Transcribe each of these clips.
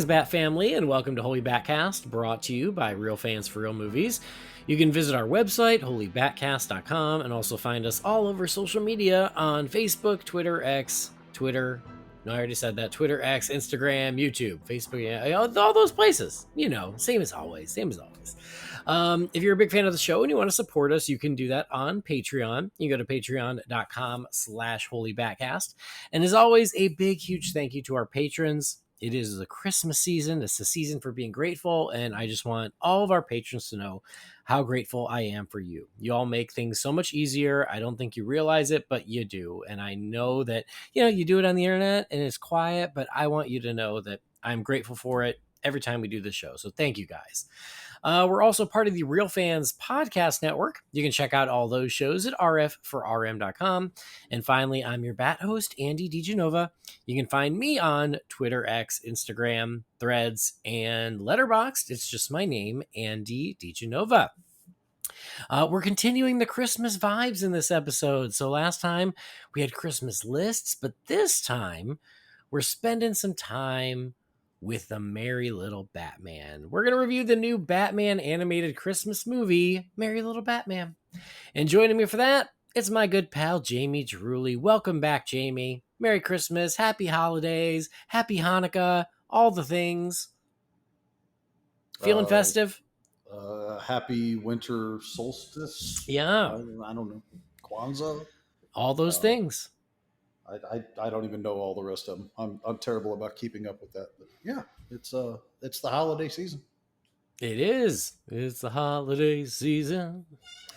Bat family, and welcome to Holy BatCast, brought to you by Real Fans for Real Movies. You can visit our website, holybatcast.com, and also find us all over social media on Facebook, Twitter, X, Twitter. No, I already said that. Twitter, X, Instagram, YouTube, Facebook, yeah, all those places. You know, same as always. If you're a big fan of the show and you want to support us, you can do that on Patreon. You go to patreon.com/holybatcast. And as always, a big, huge thank you to our patrons. It is the Christmas season. It's the season for being grateful. And I just want all of our patrons to know how grateful I am for you. You all make things so much easier. I don't think you realize it, but you do. And I know that, you do it on the internet and it's quiet, but I want you to know that I'm grateful for it every time we do this show. So thank you guys. We're also part of the Real Fans Podcast Network. You can check out all those shows at rf4rm.com. And finally, I'm your Bat host, Andy DiGenova. You can find me on Twitter, X, Instagram, Threads, and Letterboxd. It's just my name, Andy DiGenova. We're continuing the Christmas vibes in this episode. So last time we had Christmas lists, but this time we're spending some time with the Merry Little Batman. We're going to review the new Batman animated Christmas movie, Merry Little Batman. And joining me for that, it's my good pal, Jamie Drewley. Welcome back, Jamie. Merry Christmas, Happy Holidays, Happy Hanukkah, all the things. Feeling festive? Happy winter solstice. Yeah. I don't know. Kwanzaa. All those things. I don't even know all the rest of them. I'm terrible about keeping up with that. But yeah, it's the holiday season. It is. It's the holiday season.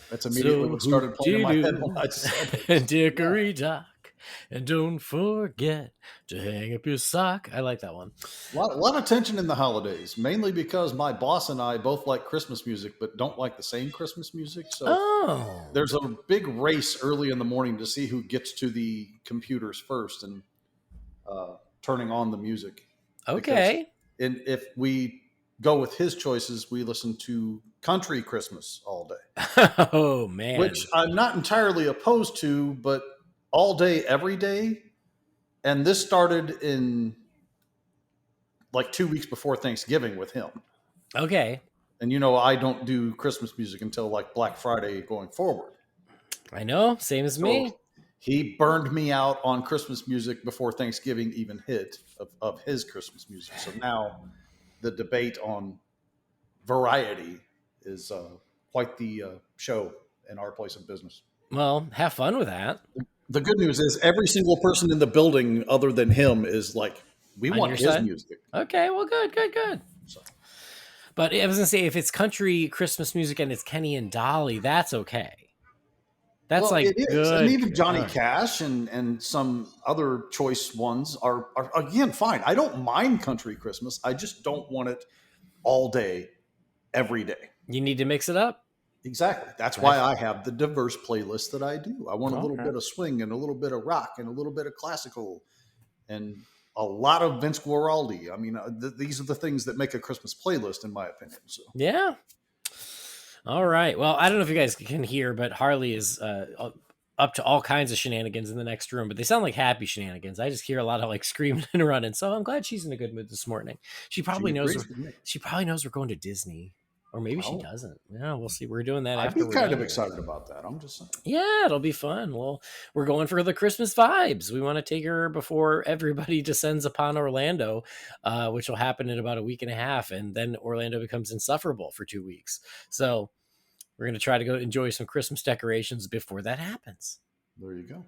That's immediately what started playing in my head when I said it. Dickory dock. And don't forget to hang up your sock. I like that one. A lot of tension in the holidays, mainly because my boss and I both like Christmas music, but don't like the same Christmas music. So there's a big race early in the morning to see who gets to the computers first and turning on the music. Okay. And if we go with his choices, we listen to country Christmas all day. Oh, man. Which I'm not entirely opposed to, but all day, every day. And this started in like 2 weeks before Thanksgiving with him. Okay. And I don't do Christmas music until like Black Friday going forward. I know. Same as me. He burned me out on Christmas music before Thanksgiving even hit of his Christmas music. So now the debate on variety is quite the show in our place of business. Well, have fun with that. The good news is every single person in the building other than him is like, we want his music. Okay, well, good. So. But I was going to say, if it's country Christmas music and it's Kenny and Dolly, that's okay. That's it is. Good. And even Johnny Cash and some other choice ones are again, fine. I don't mind country Christmas. I just don't want it all day, every day. You need to mix it up. Exactly. That's why I have the diverse playlist that I do. I want a little bit of swing and a little bit of rock and a little bit of classical and a lot of Vince Guaraldi. I mean, these are the things that make a Christmas playlist, in my opinion. So yeah. All right. Well, I don't know if you guys can hear, but Harley is up to all kinds of shenanigans in the next room, but they sound like happy shenanigans. I just hear a lot of like screaming and running. So I'm glad she's in a good mood this morning. She probably knows we're going to Disney. Or maybe she doesn't. Yeah, we'll see. We're doing that after. I'd be kind of excited about that. I'm just saying. Yeah, it'll be fun. Well, we're going for the Christmas vibes. We want to take her before everybody descends upon Orlando, which will happen in about a week and a half. And then Orlando becomes insufferable for 2 weeks. So we're going to try to go enjoy some Christmas decorations before that happens. There you go.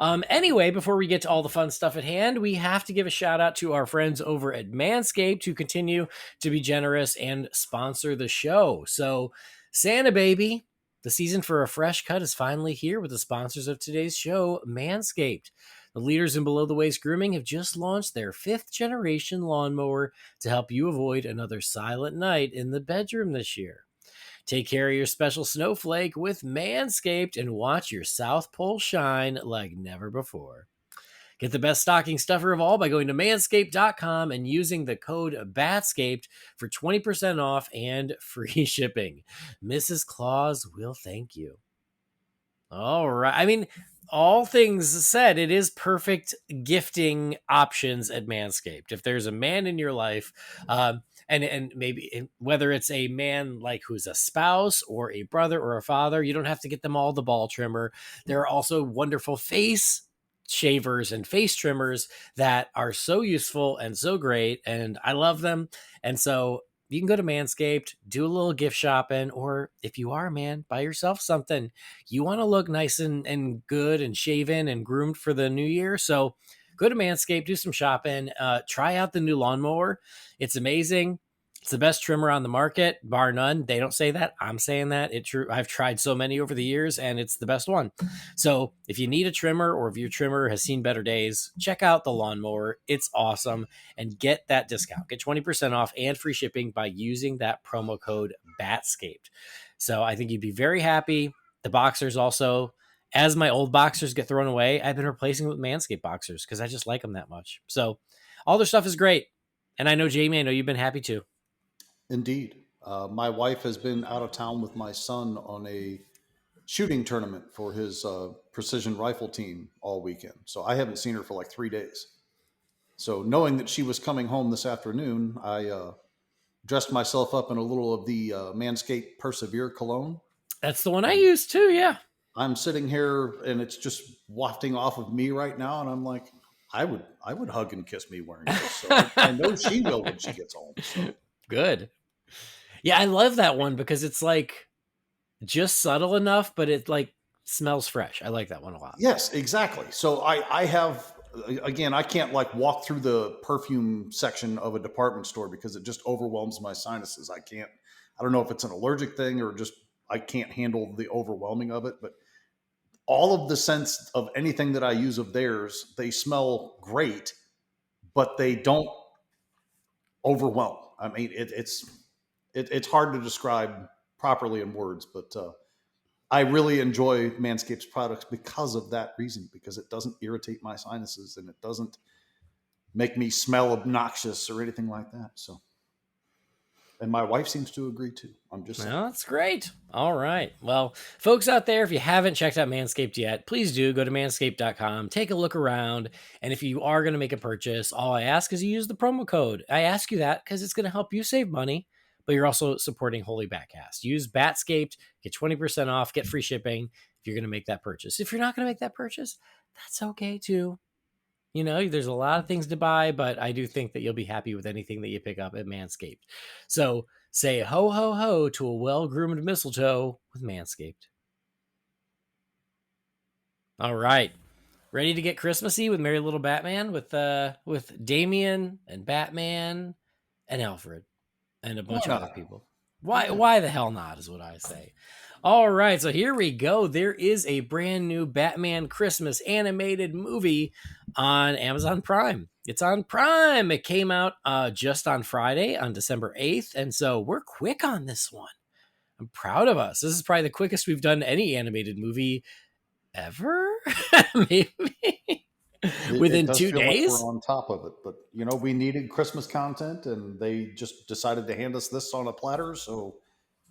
Anyway, before we get to all the fun stuff at hand, we have to give a shout out to our friends over at Manscaped who continue to be generous and sponsor the show. So Santa baby, the season for a fresh cut is finally here with the sponsors of today's show, Manscaped. The leaders in below the waist grooming have just launched their 5th generation lawnmower to help you avoid another silent night in the bedroom this year. Take care of your special snowflake with Manscaped and watch your South Pole shine like never before. Get the best stocking stuffer of all by going to manscaped.com and using the code BATSCAPED for 20% off and free shipping. Mrs. Claus will thank you. All right. I mean, all things said, it is perfect gifting options at Manscaped. If there's a man in your life, and maybe whether it's a man like who's a spouse or a brother or a father, you don't have to get them all the ball trimmer. There are also wonderful face shavers and face trimmers that are so useful and so great, and I love them. And so you can go to Manscaped, do a little gift shopping, or if you are a man, buy yourself something. You want to look nice and good and shaven and groomed for the new year. So go to Manscaped, do some shopping, try out the new lawnmower. It's amazing. It's the best trimmer on the market, bar none. They don't say that. I'm saying that. I've tried so many over the years, and it's the best one. So if you need a trimmer, or if your trimmer has seen better days, check out the lawnmower. It's awesome. And get that discount. Get 20% off and free shipping by using that promo code BATSCAPED. So I think you'd be very happy. The boxers also, as my old boxers get thrown away, I've been replacing with Manscaped boxers because I just like them that much. So all their stuff is great. And I know, Jamie, I know you've been happy too. Indeed. My wife has been out of town with my son on a shooting tournament for his precision rifle team all weekend. So I haven't seen her for like 3 days. So knowing that she was coming home this afternoon, I dressed myself up in a little of the Manscaped Persevere cologne. That's the one I use too, yeah. I'm sitting here and it's just wafting off of me right now, and I'm like, I would hug and kiss me wearing this. So I know she will when she gets home. So. Good. Yeah, I love that one because it's like just subtle enough, but it like smells fresh. I like that one a lot. Yes, exactly. So I have, again, I can't like walk through the perfume section of a department store because it just overwhelms my sinuses. I don't know if it's an allergic thing or just I can't handle the overwhelming of it, but all of the scents of anything that I use of theirs, they smell great, but they don't overwhelm. I mean, it's hard to describe properly in words, but I really enjoy Manscaped's products because of that reason, because it doesn't irritate my sinuses and it doesn't make me smell obnoxious or anything like that. So, and my wife seems to agree too. I'm just saying. Well, that's great. All right. Well, folks out there, if you haven't checked out Manscaped yet, please do go to manscaped.com, take a look around. And if you are going to make a purchase, all I ask is you use the promo code. I ask you that because it's going to help you save money, but you're also supporting Holy BatCast. Use BatScaped, get 20% off, get free shipping if you're going to make that purchase. If you're not going to make that purchase, that's okay too. You know, there's a lot of things to buy, but I do think that you'll be happy with anything that you pick up at Manscaped. So say ho, ho, ho to a well-groomed mistletoe with Manscaped. All right. Ready to get Christmassy with Merry Little Batman with Damien and Batman and Alfred and a bunch of other people. Why the hell not is what I say. All right, so here we go. There is a brand new Batman Christmas animated movie on Amazon Prime. It's on Prime. It came out just on Friday, on December 8th, and so we're quick on this one. I'm proud of us. This is probably the quickest we've done any animated movie ever, maybe. Within 2 days. Like we're on top of it, but you know, we needed Christmas content, and they just decided to hand us this on a platter, so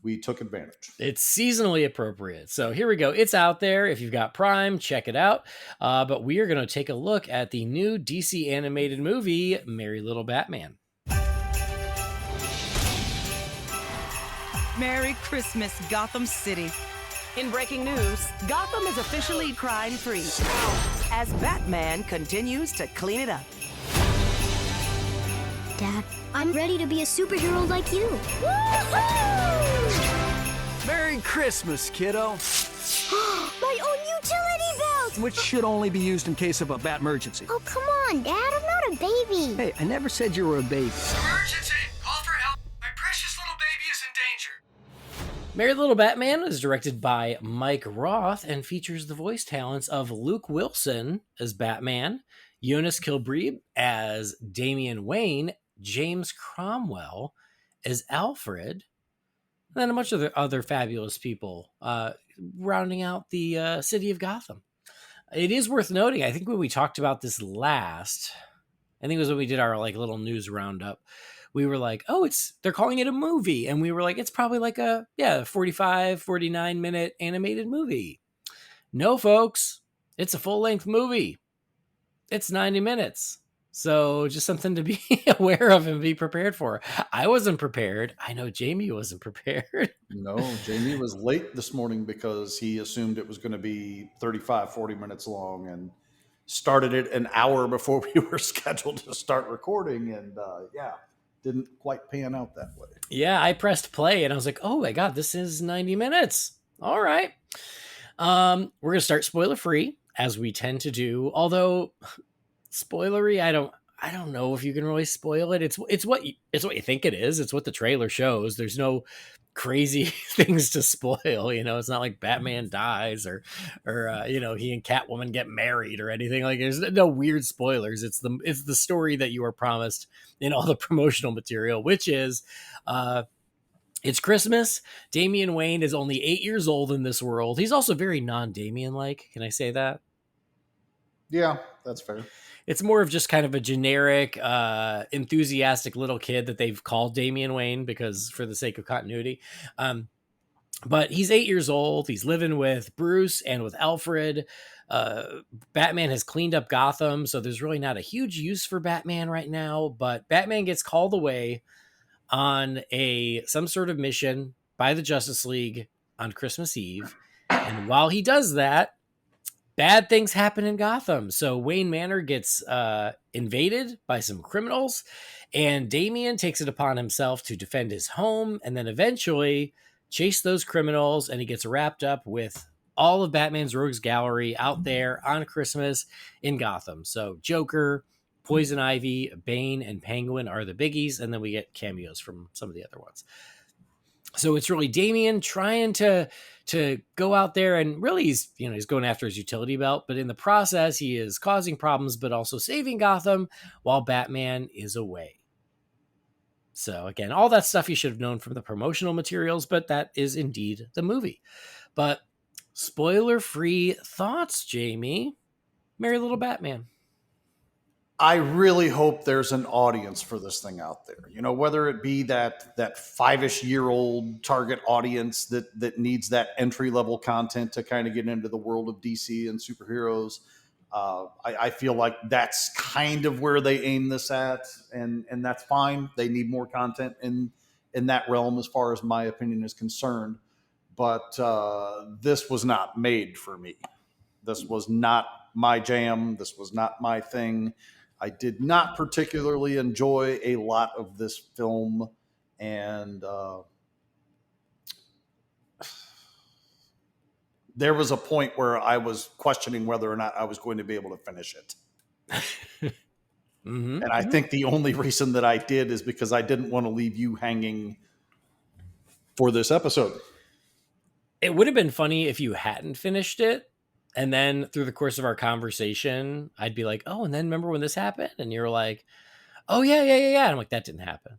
we took advantage. It's seasonally appropriate. So here we go. It's out there. If you've got Prime, check it out. But we are going to take a look at the new DC animated movie, Merry Little Batman. Merry Christmas, Gotham City. In breaking news, Gotham is officially crime-free as Batman continues to clean it up. Dad, I'm ready to be a superhero like you. Woo-hoo! Merry Christmas, kiddo. My own utility belt! Which should only be used in case of a bat emergency. Oh, come on, Dad. I'm not a baby. Hey, I never said you were a baby. Emergency! Call for help! My precious little baby is in danger! Merry Little Batman is directed by Mike Roth and features the voice talents of Luke Wilson as Batman, Jonas Kilbrebe as Damian Wayne, James Cromwell as Alfred, and then a bunch of other fabulous people rounding out the city of Gotham. It is worth noting, I think when we talked about this last, I think it was when we did our like little news roundup, we were like, oh, they're calling it a movie. And we were like, it's probably like a 45, 49 minute animated movie. No, folks, It's a full-length movie. It's 90 minutes. So just something to be aware of and be prepared for. I wasn't prepared. I know Jamie wasn't prepared. No, Jamie was late this morning because he assumed it was going to be 35, 40 minutes long and started it an hour before we were scheduled to start recording. And didn't quite pan out that way. Yeah, I pressed play and I was like, oh my God, this is 90 minutes. All right. We're going to start spoiler free as we tend to do. Although spoilery, I don't know if you can really spoil it. It's what you think it is. It's what the trailer shows. There's no crazy things to spoil. It's not like Batman dies or he and Catwoman get married or anything. Like there's no weird spoilers. It's the story that you are promised in all the promotional material, which is it's Christmas. Damian Wayne is only 8 years old in this world. He's also very non-Damian-like. Can I say that? Yeah, that's fair. It's more of just kind of a generic, enthusiastic little kid that they've called Damian Wayne because for the sake of continuity. But he's 8 years old. He's living with Bruce and with Alfred. Batman has cleaned up Gotham, so there's really not a huge use for Batman right now. But Batman gets called away on some sort of mission by the Justice League on Christmas Eve. And while he does that, bad things happen in Gotham. So Wayne Manor gets invaded by some criminals, and Damian takes it upon himself to defend his home and then eventually chase those criminals, and he gets wrapped up with all of Batman's rogues gallery out there on Christmas in Gotham. So Joker, Poison Ivy, Bane, and Penguin are the biggies, and then we get cameos from some of the other ones. So it's really Damian trying to go out there, and really he's going after his utility belt, but in the process he is causing problems, but also saving Gotham while Batman is away. So again, all that stuff you should have known from the promotional materials, but that is indeed the movie. But spoiler-free thoughts, Jamie. Merry Little Batman. I really hope there's an audience for this thing out there. Whether it be that 5-ish-year-old target audience that needs that entry-level content to kind of get into the world of DC and superheroes. I feel like that's kind of where they aim this at, and that's fine. They need more content in that realm as far as my opinion is concerned. But this was not made for me. This was not my jam. This was not my thing. I did not particularly enjoy a lot of this film, and there was a point where I was questioning whether or not I was going to be able to finish it. Mm-hmm. And I think the only reason that I did is because I didn't want to leave you hanging for this episode. It would have been funny if you hadn't finished it. And then through the course of our conversation, I'd be like, oh, and then remember when this happened? And you're like, oh, yeah. And I'm like, that didn't happen.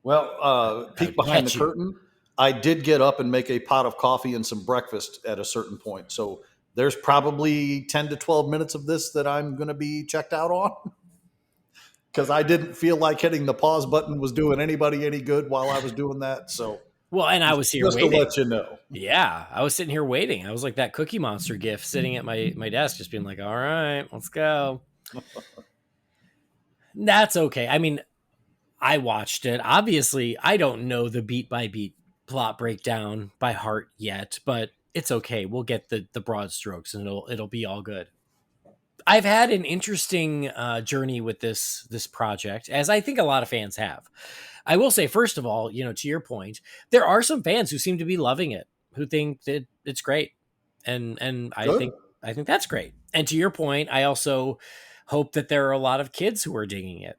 Well, peek behind the curtain. I did get up and make a pot of coffee and some breakfast at a certain point. So there's probably 10 to 12 minutes of this that I'm going to be checked out on. Because I didn't feel like hitting the pause button was doing anybody any good while I was doing that. So. Well, and I was here just waiting. To let you know. Yeah, I was sitting here waiting. I was like that Cookie Monster gif sitting at my desk, just being like, all right, let's go. That's okay. I mean, I watched it. Obviously, I don't know the beat-by-beat plot breakdown by heart yet, but it's okay. We'll get the broad strokes, and it'll be all good. I've had an interesting journey with this project, as I think a lot of fans have. I will say, first of all, to your point, there are some fans who seem to be loving it, who think that it's great, and I think that's great. And to your point, I also hope that there are a lot of kids who are digging it.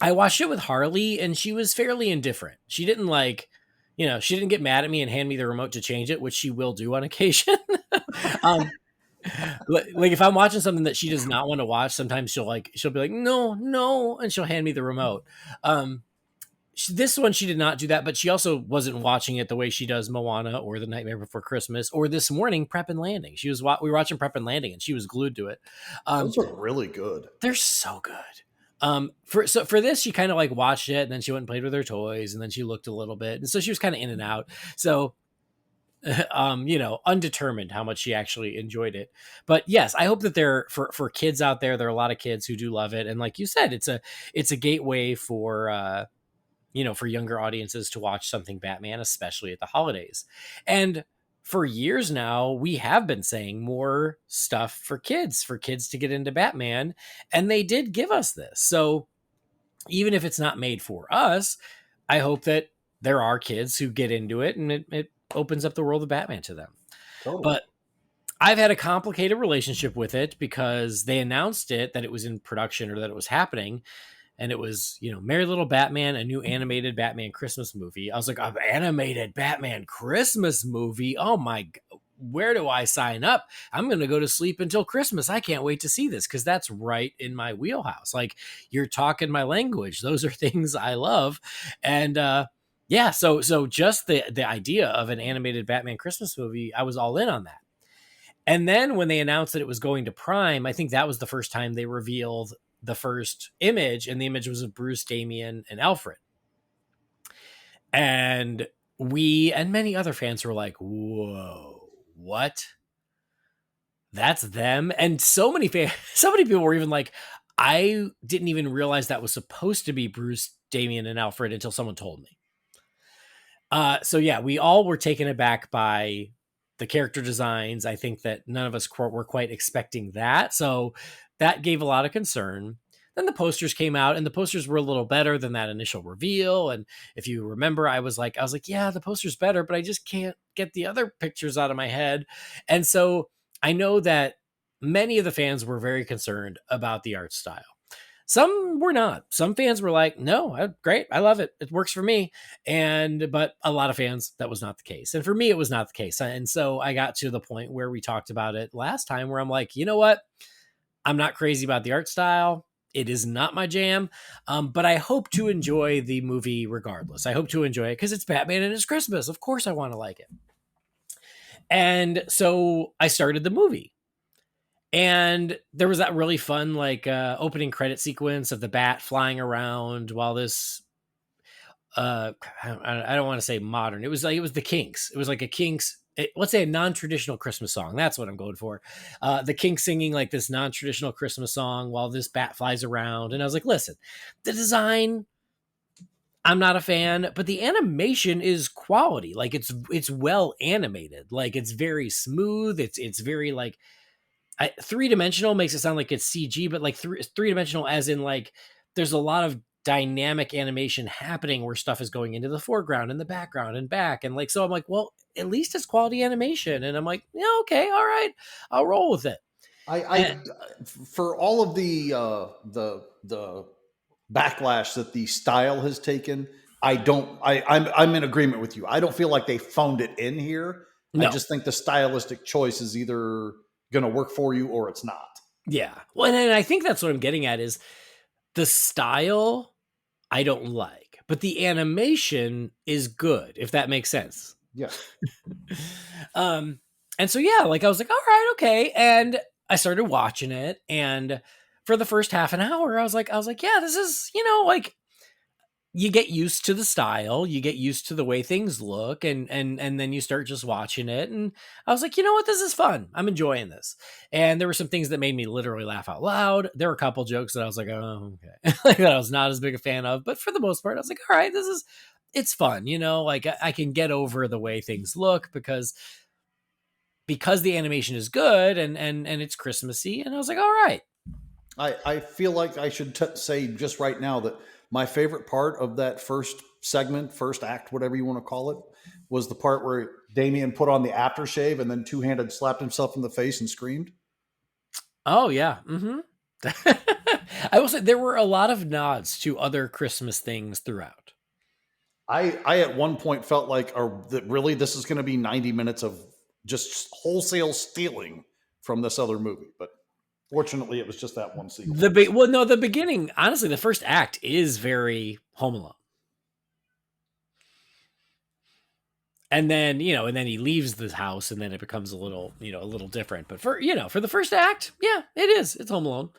I watched it with Harley, and she was fairly indifferent. She didn't she didn't get mad at me and hand me the remote to change it, which she will do on occasion. Like if I'm watching something that she does not want to watch, sometimes she'll be like, no, and she'll hand me the remote. This one, she did not do that, but she also wasn't watching it the way she does Moana or The Nightmare Before Christmas or this morning Prep and Landing. We were watching Prep and Landing, and she was glued to it. Those are really good. They're so good. For this, she kind of watched it, and then she went and played with her toys, and then she looked a little bit, and so she was kind of in and out. So undetermined how much she actually enjoyed it. But yes, I hope that for kids out there, there are a lot of kids who do love it. And like you said, it's a gateway for, for younger audiences to watch something Batman, especially at the holidays. And for years now, we have been saying more stuff for kids to get into Batman. And they did give us this. So even if it's not made for us, I hope that there are kids who get into it and it opens up the world of Batman to them. Totally. But I've had a complicated relationship with it because they announced that it was in production or that it was happening. And it was, Merry Little Batman, a new animated Batman Christmas movie. I was like, an animated Batman Christmas movie? Oh my, where do I sign up? I'm going to go to sleep until Christmas. I can't wait to see this because that's right in my wheelhouse. Like, you're talking my language. Those are things I love. And so just the idea of an animated Batman Christmas movie, I was all in on that. And then when they announced that it was going to Prime, I think that was the first time they revealed the first image, and the image was of Bruce, Damian, and Alfred. And we and many other fans were like, whoa, what? That's them? And so many people were even like, I didn't even realize that was supposed to be Bruce, Damian, and Alfred until someone told me. So yeah, we all were taken aback by the character designs. I think that none of us were quite expecting that. So that gave a lot of concern. Then the posters came out, and the posters were a little better than that initial reveal. And if you remember, I was like, yeah, the poster's better, but I just can't get the other pictures out of my head. And so I know that many of the fans were very concerned about the art style. Some were not. Some fans were like, no, great. I love it. It works for me. But a lot of fans, that was not the case. And for me, it was not the case. And so I got to the point where we talked about it last time where I'm like, you know what? I'm not crazy about the art style. It is not my jam. But I hope to enjoy the movie regardless. I hope to enjoy it because it's Batman and it's Christmas. Of course I want to like it. And so I started the movie. And there was that really fun, opening credit sequence of the bat flying around while this, I don't want to say modern. It was the Kinks. It was like a Kinks, let's say a non-traditional Christmas song. That's what I'm going for. The Kinks singing like this non-traditional Christmas song while this bat flies around. And I was like, listen, the design, I'm not a fan, but the animation is quality. Like it's well animated. Like it's very smooth. It's very like, three-dimensional makes it sound like it's CG, but like three-dimensional as in like there's a lot of dynamic animation happening where stuff is going into the foreground and the background and back. And like, so I'm like, well, at least it's quality animation. And I'm like, yeah, okay, all right, I'll roll with it. For all of the backlash that the style has taken, I'm in agreement with you. I don't feel like they phoned it in here. No. I just think the stylistic choice is either going to work for you or it's not. Yeah. Well, and I think that's what I'm getting at is the style I don't like, but the animation is good, if that makes sense. Yeah. And so, yeah, like I was like, all right, okay. And I started watching it. And for the first half an hour, I was like, yeah, this is, like you get used to the style, you get used to the way things look, and then you start just watching it. And I was like, you know what, this is fun. I'm enjoying this. And there were some things that made me literally laugh out loud. There were a couple jokes that I was like, oh, okay. Like that I was not as big a fan of, but for the most part, I was like, all right, it's fun. Like I can get over the way things look because the animation is good and it's Christmassy. And I was like, all right. I feel like I should say just right now that my favorite part of that first segment, first act, whatever you want to call it, was the part where Damian put on the aftershave and then two-handed slapped himself in the face and screamed. Oh, yeah. Mm-hmm. I will say there were a lot of nods to other Christmas things throughout. I at one point felt like, really, this is going to be 90 minutes of just wholesale stealing from this other movie, but fortunately, it was just that one sequence. The beginning, honestly, the first act is very Home Alone. And then, he leaves the house and then it becomes a little different. But for the first act, yeah, it is. It's Home Alone.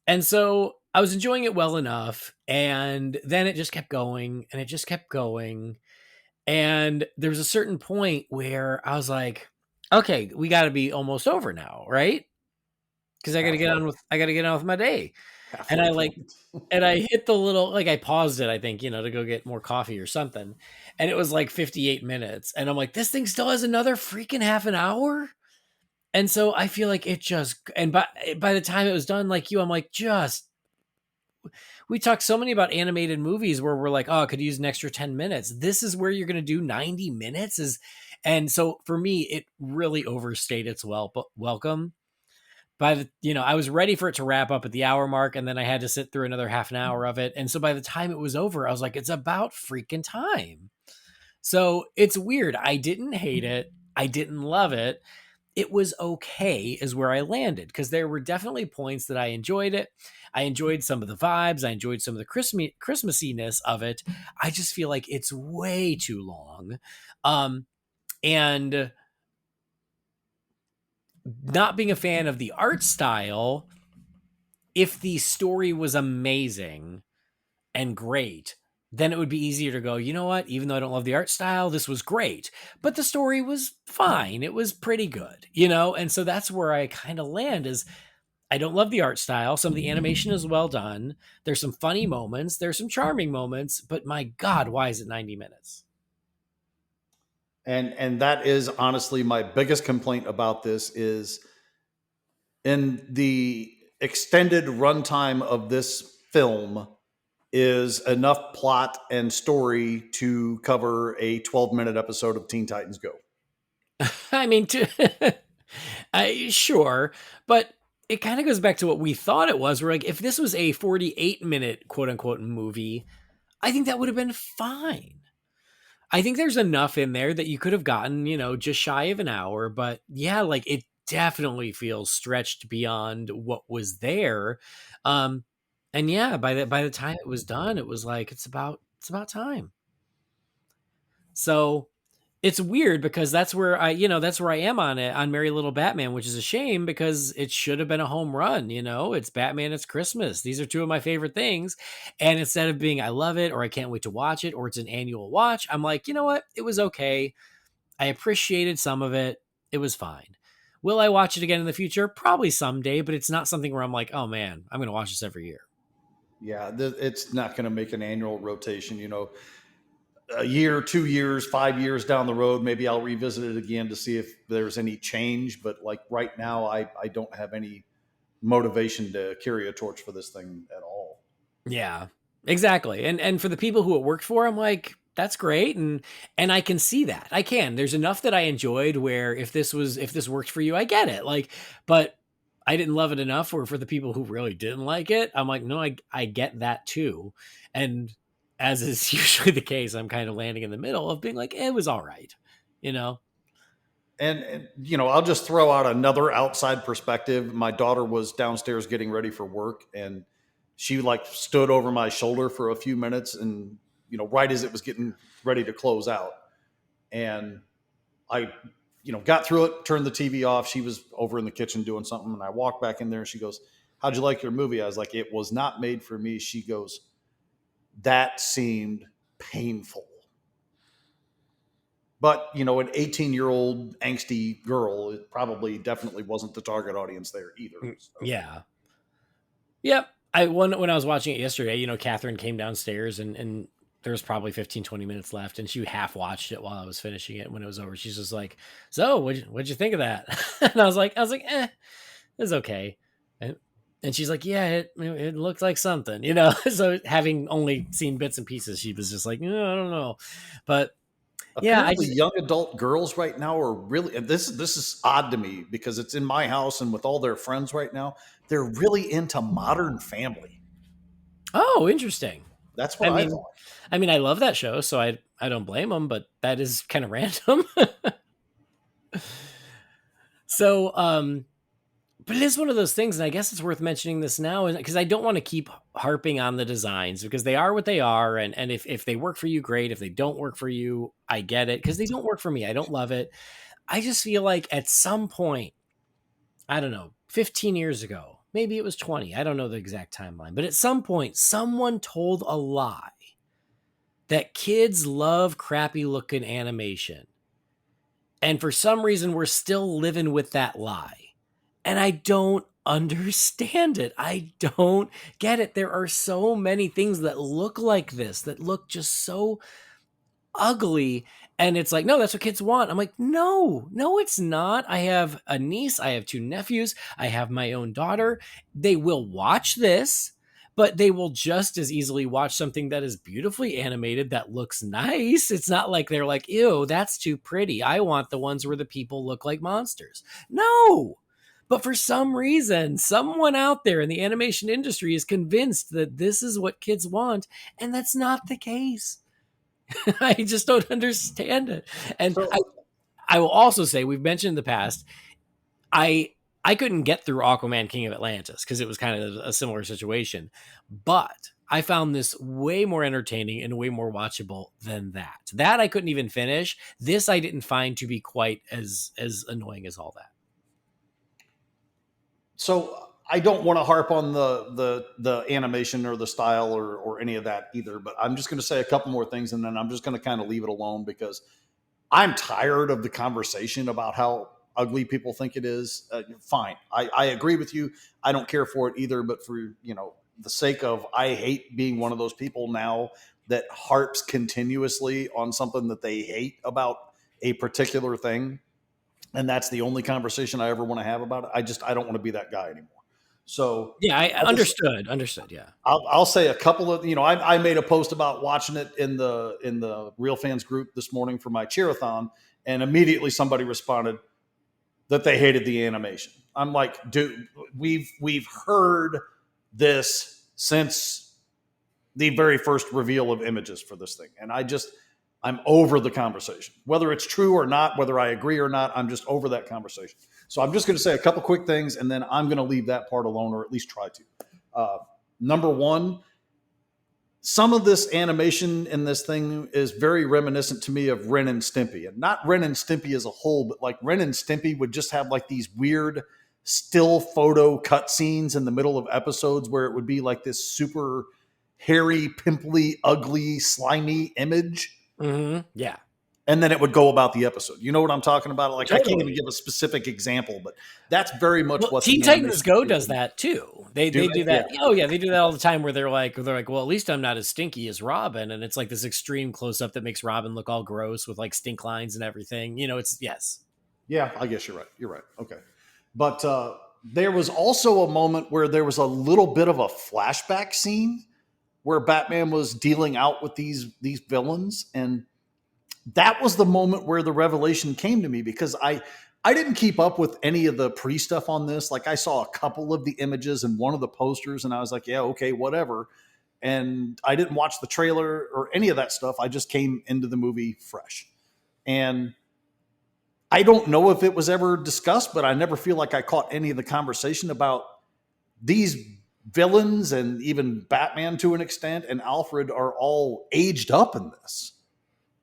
And so I was enjoying it well enough. And then it just kept going and it just kept going. And there was a certain point where I was like, okay, we got to be almost over now, right? Because I got to get on with my day. And I like, and I hit the little, like I paused it, I think, to go get more coffee or something. And it was like 58 minutes. And I'm like, this thing still has another freaking half an hour. And so I feel like it just, and by the time it was done, like you, I'm like, we talk so many about animated movies where we're like, oh, I could use an extra 10 minutes. This is where you're going to do 90 minutes and so for me, it really overstayed its welcome. I was ready for it to wrap up at the hour mark, and then I had to sit through another half an hour of it. And so by the time it was over, I was like, it's about freaking time. So it's weird. I didn't hate it. I didn't love it. It was okay is where I landed, because there were definitely points that I enjoyed it. I enjoyed some of the vibes. I enjoyed some of the Christmassiness of it. I just feel like it's way too long. And not being a fan of the art style, if the story was amazing and great, then it would be easier to go, you know what? Even though I don't love the art style, this was great. But the story was fine. It was pretty good, And so that's where I kind of land is I don't love the art style. Some of the animation is well done. There's some funny moments. There's some charming moments. But my God, why is it 90 minutes? And that is honestly my biggest complaint about this is in the extended runtime of this film is enough plot and story to cover a 12-minute episode of Teen Titans Go. I mean, sure, but it kind of goes back to what we thought it was. We're like, if this was a 48-minute quote unquote movie, I think that would have been fine. I think there's enough in there that you could have gotten, just shy of an hour. But yeah, like it definitely feels stretched beyond what was there. And yeah, by the time it was done, it was like it's about time. So it's weird because that's where I am on it, on Merry Little Batman, which is a shame because it should have been a home run. It's Batman, it's Christmas. These are two of my favorite things. And instead of being, I love it, or I can't wait to watch it, or it's an annual watch, I'm like, you know what? It was okay. I appreciated some of it. It was fine. Will I watch it again in the future? Probably someday, but it's not something where I'm like, oh man, I'm going to watch this every year. Yeah. It's not going to make an annual rotation, a year, 2 years, 5 years down the road, maybe I'll revisit it again to see if there's any change. But like right now, I don't have any motivation to carry a torch for this thing at all. Yeah, exactly. And for the people who it worked for, I'm like, that's great. And I can see that. I can. There's enough that I enjoyed where if this worked for you, I get it. Like, but I didn't love it enough where for the people who really didn't like it, I'm like, no, I get that too. And as is usually the case, I'm kind of landing in the middle of being like, it was all right, And I'll just throw out another outside perspective. My daughter was downstairs getting ready for work, and she like stood over my shoulder for a few minutes, and right as it was getting ready to close out, and I got through it, turned the TV off. She was over in the kitchen doing something, and I walked back in there, and she goes, "How'd you like your movie?" I was like, "It was not made for me." She goes, "That seemed painful." But, an 18-year-old angsty girl, it probably definitely wasn't the target audience there either. So. Yeah. Yep. When I was watching it yesterday, Catherine came downstairs and there was probably 15, 20 minutes left, and she half watched it while I was finishing it. When it was over, she's just like, so what'd you think of that? And I was like, it's okay. And she's like, yeah, it looked like something, so having only seen bits and pieces, she was just like, no, I don't know. But apparently young adult girls right now are really, and this is odd to me because it's in my house and with all their friends right now, they're really into Modern Family. Oh, interesting. That's what I thought. I mean, I love that show, so I don't blame them, but that is kind of random. So, but it is one of those things, and I guess it's worth mentioning this now because I don't want to keep harping on the designs because they are what they are. And if they work for you, great. If they don't work for you, I get it because they don't work for me. I don't love it. I just feel like at some point, I don't know, 15 years ago, maybe it was 20. I don't know the exact timeline, but at some point, someone told a lie that kids love crappy looking animation. And for some reason, we're still living with that lie. And I don't understand it. I don't get it. There are so many things that look like this, that look just so ugly. And it's like, no, that's what kids want. I'm like, no, it's not. I have a niece. I have 2 nephews. I have my own daughter. They will watch this, but they will just as easily watch something that is beautifully animated that looks nice. It's not like they're like, ew, that's too pretty. I want the ones where the people look like monsters. No. But for some reason, someone out there in the animation industry is convinced that this is what kids want, and that's not the case. I just don't understand it. And I will also say, we've mentioned in the past, I couldn't get through Aquaman King of Atlantis because it was kind of a similar situation. But I found this way more entertaining and way more watchable than that. That I couldn't even finish. This I didn't find to be quite as annoying as all that. So I don't want to harp on the animation or the style or any of that either, but I'm just going to say a couple more things, and then I'm just going to kind of leave it alone because I'm tired of the conversation about how ugly people think it is. Fine. I agree with you. I don't care for it either, but for, the sake of, I hate being one of those people now that harps continuously on something that they hate about a particular thing. And that's the only conversation I ever want to have about it. I don't want to be that guy anymore. So yeah, I understood. Yeah. I'll say a couple of, I made a post about watching it in the Real Fans group this morning for my cheerathon, and immediately somebody responded that they hated the animation. I'm like, dude, we've heard this since the very first reveal of images for this thing. And I'm over the conversation, whether it's true or not, whether I agree or not. I'm just over that conversation. So I'm just going to say a couple quick things, and then I'm going to leave that part alone, or at least try to. Number one, some of this animation in this thing is very reminiscent to me of Ren and Stimpy, and not Ren and Stimpy as a whole, but like Ren and Stimpy would just have like these weird still photo cutscenes in the middle of episodes where it would be like this super hairy, pimply, ugly, slimy image. Mm-hmm. Yeah. And then it would go about the episode. You know what I'm talking about? Like, totally. I can't even give a specific example, but that's very much what Teen Titans Go does that too. They do that. Yeah. Oh yeah, they do that all the time where they're like, well, at least I'm not as stinky as Robin, and it's like this extreme close up that makes Robin look all gross with like stink lines and everything. It's yes. Yeah, I guess you're right. Okay, but there was also a moment where there was a little bit of a flashback scene where Batman was dealing out with these villains, and that was the moment where the revelation came to me, because I didn't keep up with any of the pre stuff on this. Like, I saw a couple of the images and one of the posters, and I was like, yeah, okay, whatever. And I didn't watch the trailer or any of that stuff. I just came into the movie fresh. And I don't know if it was ever discussed, but I never feel like I caught any of the conversation about these villains, and even Batman to an extent, and Alfred are all aged up in this.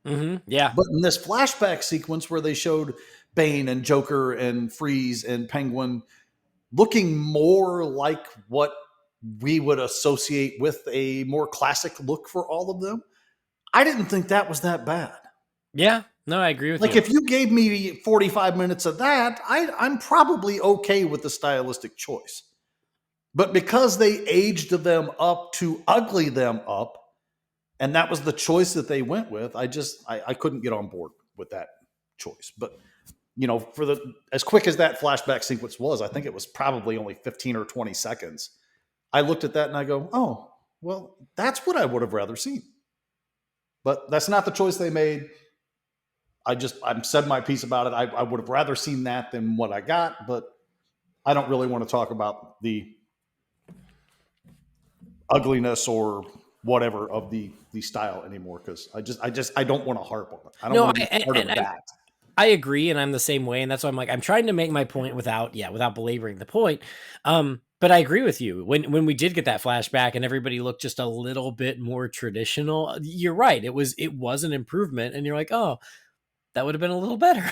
Mm-hmm. Yeah. But in this flashback sequence where they showed Bane and Joker and Freeze and Penguin looking more like what we would associate with a more classic look for all of them, I didn't think that was that bad. Yeah. No, I agree with you. Like, if you gave me 45 minutes of that, I'm probably okay with the stylistic choice. But because they aged them up to ugly them up, and that was the choice that they went with, I couldn't get on board with that choice. But, for as quick as that flashback sequence was, I think it was probably only 15 or 20 seconds. I looked at that and I go, oh, well, that's what I would have rather seen. But that's not the choice they made. I've said my piece about it. I would have rather seen that than what I got, but I don't really want to talk about the ugliness or whatever of the style anymore, because I don't want to harp on it. I don't want to be part of that. I agree, and I'm the same way, and that's why I'm like, I'm trying to make my point without belaboring the point. But I agree with you. When we did get that flashback and everybody looked just a little bit more traditional, you're right. It was an improvement, and you're like, oh, that would have been a little better.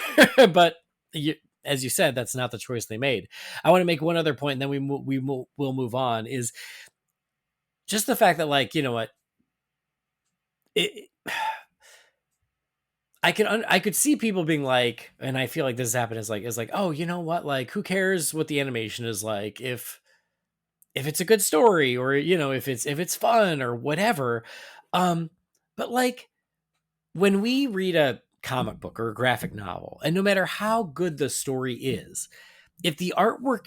But as you said, that's not the choice they made. I want to make one other point, and then we'll move on, is just the fact that, like, you know what? it, I could see people being like, and I feel like this happened is like, oh, you know what? Like, who cares what the animation is like if it's a good story, or, you know, if it's fun or whatever. But like, when we read a comic book or a graphic novel, and no matter how good the story is, if the artwork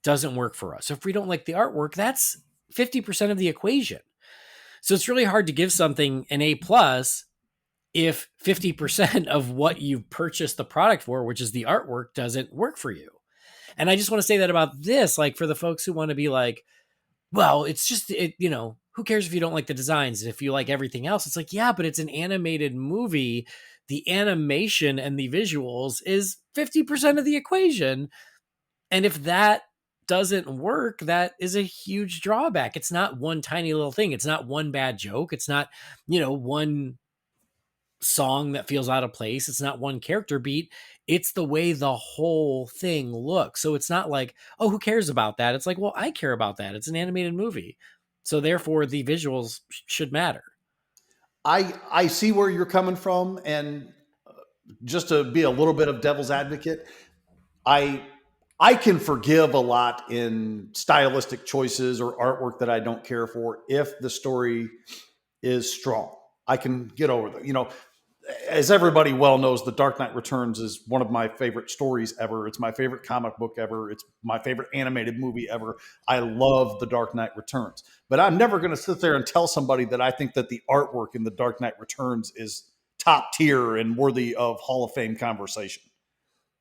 doesn't work for us, if we don't like the artwork, that's 50% of the equation. So it's really hard to give something an A plus if 50% of what you've purchased the product for, which is the artwork, doesn't work for you. And I just want to say that about this, like, for the folks who want to be like, well, it's just, you know, who cares if you don't like the designs? If you like everything else, it's like, yeah, but it's an animated movie. The animation and the visuals is 50% of the equation. And if that doesn't work, that is a huge drawback. It's not one tiny little thing. It's not one bad joke. It's not, you know, one song that feels out of place. It's not one character beat. It's the way the whole thing looks. So it's not like, oh, who cares about that? It's like, well, I care about that. It's an animated movie. So therefore the visuals should matter. I see where you're coming from, and just to be a little bit of devil's advocate, I can forgive a lot in stylistic choices or artwork that I don't care for if the story is strong. I can get over that. You know, as everybody well knows, The Dark Knight Returns is one of my favorite stories ever. It's my favorite comic book ever. It's my favorite animated movie ever. I love The Dark Knight Returns. But I'm never going to sit there and tell somebody that I think that the artwork in The Dark Knight Returns is top tier and worthy of Hall of Fame conversation.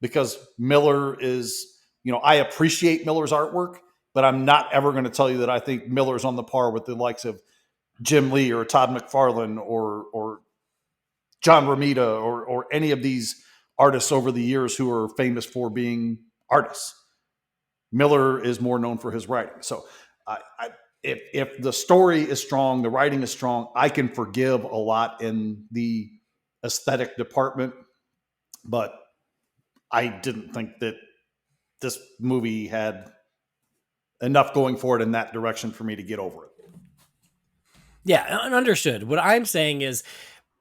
Because Miller is, you know, I appreciate Miller's artwork, but I'm not ever going to tell you that I think Miller's on the par with the likes of Jim Lee or Todd McFarlane or John Romita or any of these artists over the years who are famous for being artists. Miller is more known for his writing. So if the story is strong, the writing is strong, I can forgive a lot in the aesthetic department, but I didn't think that this movie had enough going for it in that direction for me to get over it. Yeah, understood. What I'm saying is,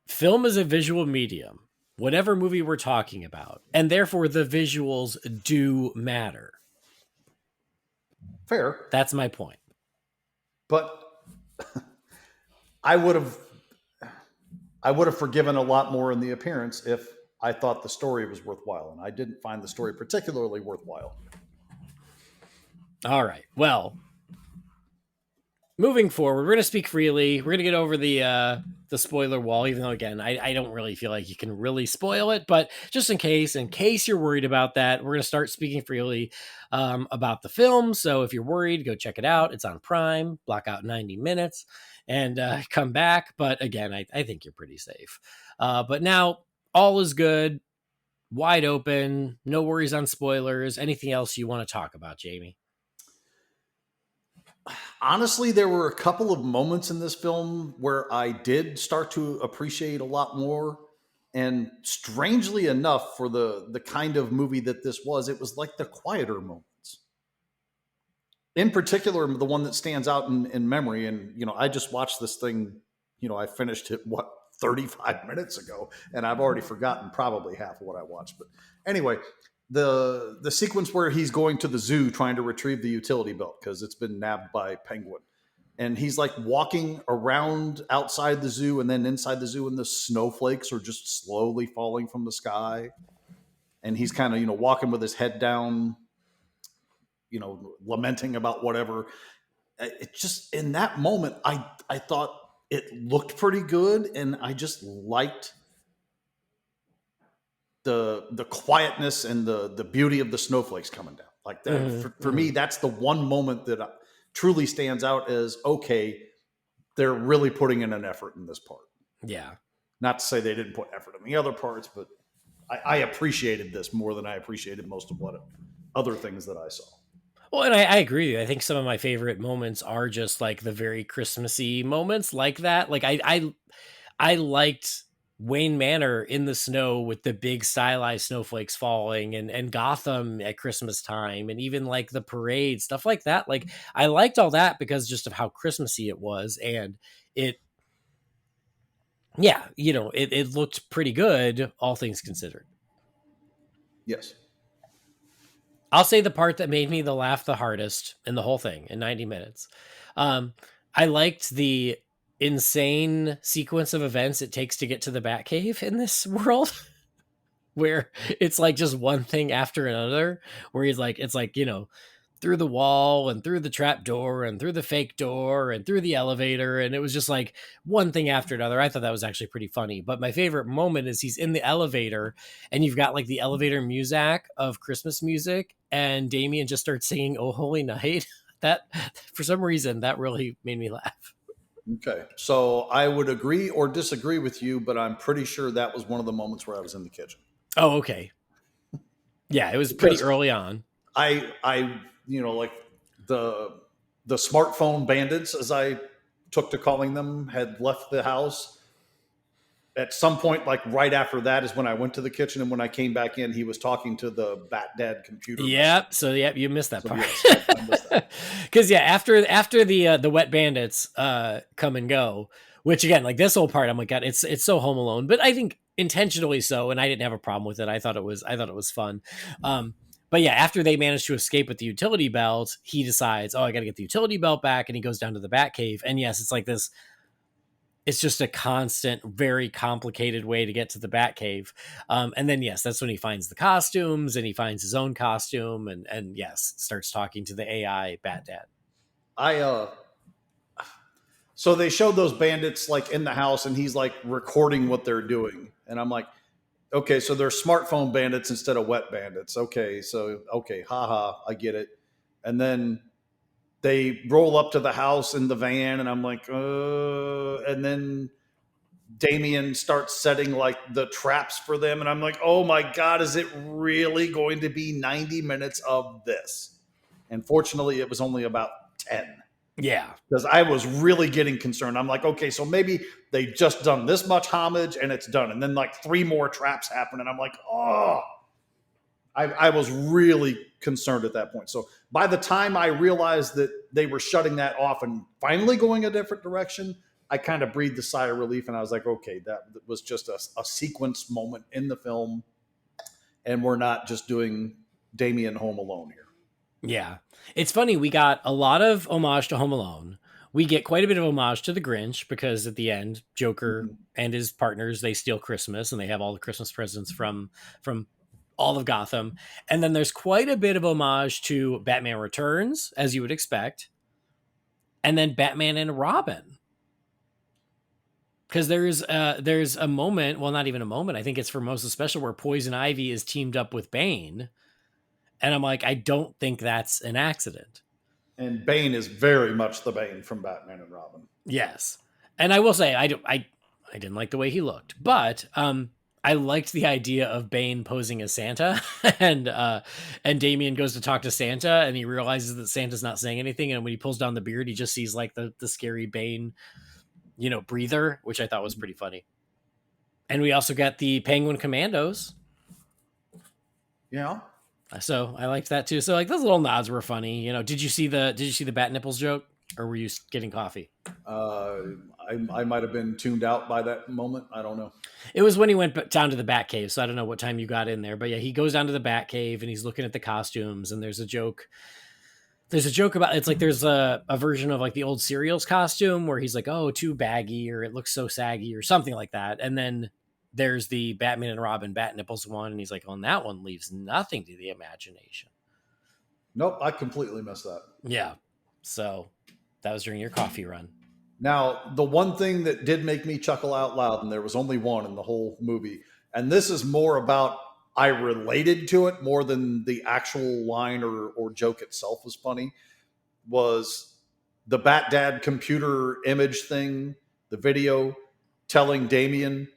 film is a visual medium, whatever movie we're talking about, and therefore the visuals do matter. Fair. That's my point. But I would have forgiven a lot more in the appearance if I thought the story was worthwhile, and I didn't find the story particularly worthwhile. All right. Well, moving forward, we're going to speak freely. We're going to get over the spoiler wall, even though, again, I don't really feel like you can really spoil it. But just in case you're worried about that, we're going to start speaking freely about the film. So if you're worried, go check it out. It's on Prime. Block out 90 minutes and come back. But again, I think you're pretty safe. But now all is good, wide open, no worries on spoilers. Anything else you want to talk about, Jamie? Honestly, there were a couple of moments in this film where I did start to appreciate a lot more. And strangely enough, for the kind of movie that this was, it was like the quieter moments. In particular, the one that stands out in memory. And, you know, I just watched this thing, you know, I finished it, 35 minutes ago, and I've already forgotten probably half of what I watched. But anyway, the sequence where he's going to the zoo trying to retrieve the utility belt because it's been nabbed by Penguin, and he's like walking around outside the zoo and then inside the zoo, and the snowflakes are just slowly falling from the sky, and he's kind of, you know, walking with his head down, you know, lamenting about whatever. It just, in that moment, I thought it looked pretty good, and I just liked the quietness and the beauty of the snowflakes coming down. Like that, for me, that's the one moment that truly stands out as, okay, they're really putting in an effort in this part. Yeah. Not to say they didn't put effort in the other parts, but I appreciated this more than I appreciated most of other things that I saw. Well, and I agree with you. I think some of my favorite moments are just like the very Christmassy moments like that. Like I liked Wayne Manor in the snow with the big stylized snowflakes falling, and Gotham at Christmas time, and even like the parade, stuff like that. Like I liked all that because just of how Christmassy it was, and it Yeah, it looked pretty good, all things considered. Yes. I'll say the part that made me laugh the hardest in the whole thing in 90 minutes. I liked the insane sequence of events it takes to get to the Batcave in this world, where it's like just one thing after another, where it's like, through the wall and through the trap door and through the fake door and through the elevator. And it was just like one thing after another. I thought that was actually pretty funny. But my favorite moment is he's in the elevator and you've got like the elevator music of Christmas music, and Damien just starts singing "Oh Holy Night." That, for some reason, that really made me laugh. Okay. So I would agree or disagree with you, but I'm pretty sure that was one of the moments where I was in the kitchen. Oh, okay. Yeah, it was pretty early on. I like the smartphone bandits, as I took to calling them, had left the house. At some point, like right after that, is when I went to the kitchen, and when I came back in, he was talking to the Bat Dad computer. Yep. So you missed that part. Yes, I missed that. Because after the wet bandits come and go, which again, like this whole part, I'm like, God, it's so Home Alone, but I think intentionally so, and I didn't have a problem with it. I thought it was fun. But yeah, after they manage to escape with the utility belt, he decides, oh, I got to get the utility belt back, and he goes down to the Batcave. And yes, it's like this. It's just a constant, very complicated way to get to the Batcave. And then, yes, that's when he finds the costumes, and he finds his own costume, and yes, starts talking to the AI Bat Dad. So they showed those bandits like in the house, and he's like recording what they're doing. And I'm like, okay, so they're smartphone bandits instead of wet bandits. Okay, haha, I get it. And then they roll up to the house in the van, and I'm like, and then Damien starts setting like the traps for them, and I'm like, oh my God, is it really going to be 90 minutes of this? And fortunately, it was only about 10. Yeah. Because I was really getting concerned. I'm like, okay, so maybe they just done this much homage and it's done. And then like 3 more traps happen. And I'm like, oh, I was really concerned at that point. So by the time I realized that they were shutting that off and finally going a different direction, I kind of breathed a sigh of relief. And I was like, okay, that was just a sequence moment in the film. And we're not just doing Damien Home Alone here. Yeah. It's funny. We got a lot of homage to Home Alone. We get quite a bit of homage to the Grinch, because at the end, Joker and his partners, they steal Christmas, and they have all the Christmas presents from all of Gotham. And then there's quite a bit of homage to Batman Returns, as you would expect. And then Batman and Robin. Because there's a moment, well, not even a moment, I think it's for most of the special, where Poison Ivy is teamed up with Bane. And I'm like, I don't think that's an accident. And Bane is very much the Bane from Batman and Robin. Yes. And I will say, I didn't like the way he looked, but I liked the idea of Bane posing as Santa, and Damien goes to talk to Santa, and he realizes that Santa's not saying anything. And when he pulls down the beard, he just sees like the scary Bane, breather, which I thought was pretty funny. And we also got the Penguin Commandos. Yeah. So I liked that too. So like those little nods were funny. Did you see the bat nipples joke, or were you getting coffee? I might have been tuned out by that moment. I don't know. It was when he went down to the Batcave. So I don't know what time you got in there, but yeah, he goes down to the Batcave and he's looking at the costumes, and there's a joke. There's a joke about, it's like there's a version of like the old Cereals costume where he's like, oh, too baggy, or it looks so saggy, or something like that. And then there's the Batman and Robin bat nipples one, and he's like, oh, and that one leaves nothing to the imagination. Nope, I completely missed that. Yeah. So that was during your coffee run. Now, the one thing that did make me chuckle out loud, and there was only one in the whole movie, and this is more about I related to it more than the actual line or joke itself was funny, was the Bat Dad computer image thing, the video telling Damien,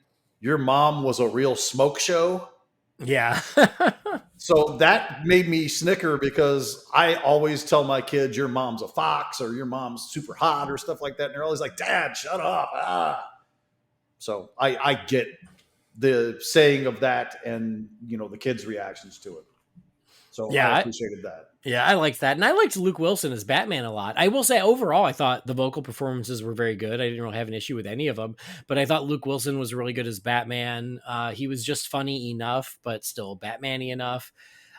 your mom was a real smoke show. Yeah. So that made me snicker, because I always tell my kids, your mom's a fox, or your mom's super hot, or stuff like that. And they're always like, Dad, shut up. Ah. So I get the saying of that, and the kids' reactions to it. So I Yeah, appreciated that. yeah, I liked that. And I liked Luke Wilson as Batman a lot. I will say overall, I thought the vocal performances were very good. I didn't really have an issue with any of them, but I thought Luke Wilson was really good as Batman. He was just funny enough, but still Batman-y enough.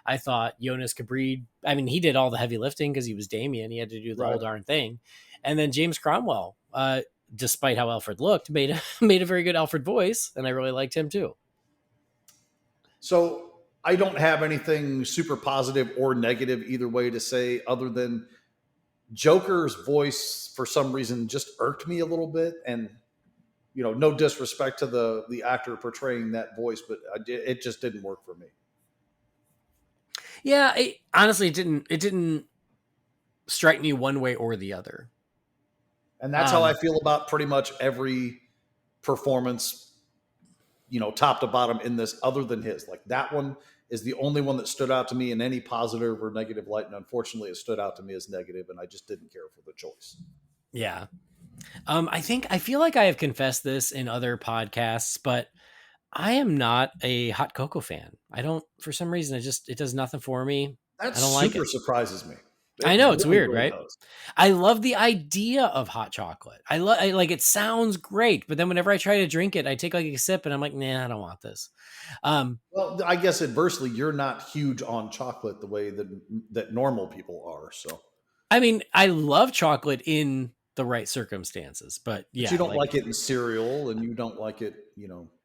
I thought Jonas Cabrid, I mean, he did all the heavy lifting because he was Damien. He had to do the whole darn thing. And then James Cromwell, despite how Alfred looked, made a very good Alfred voice, and I really liked him too. So I don't have anything super positive or negative either way to say, other than Joker's voice for some reason just irked me a little bit. And no disrespect to the actor portraying that voice, but it just didn't work for me. Yeah, honestly, it didn't strike me one way or the other. And that's how I feel about pretty much every performance, top to bottom in this, other than his. Like, that one is the only one that stood out to me in any positive or negative light. And unfortunately, it stood out to me as negative, and I just didn't care for the choice. Yeah. I feel like I have confessed this in other podcasts, but I am not a hot cocoa fan. I don't, for some reason, it does nothing for me. That I don't like it. Surprises me. I know it's weird, really right? does. I love the idea of hot chocolate. I like it sounds great, but then whenever I try to drink it, I take like a sip and I'm like, nah, I don't want this. Well, I guess adversely, you're not huge on chocolate the way that normal people are. So, I mean, I love chocolate in the right circumstances, but yeah, but you don't like it in cereal, and you don't like it,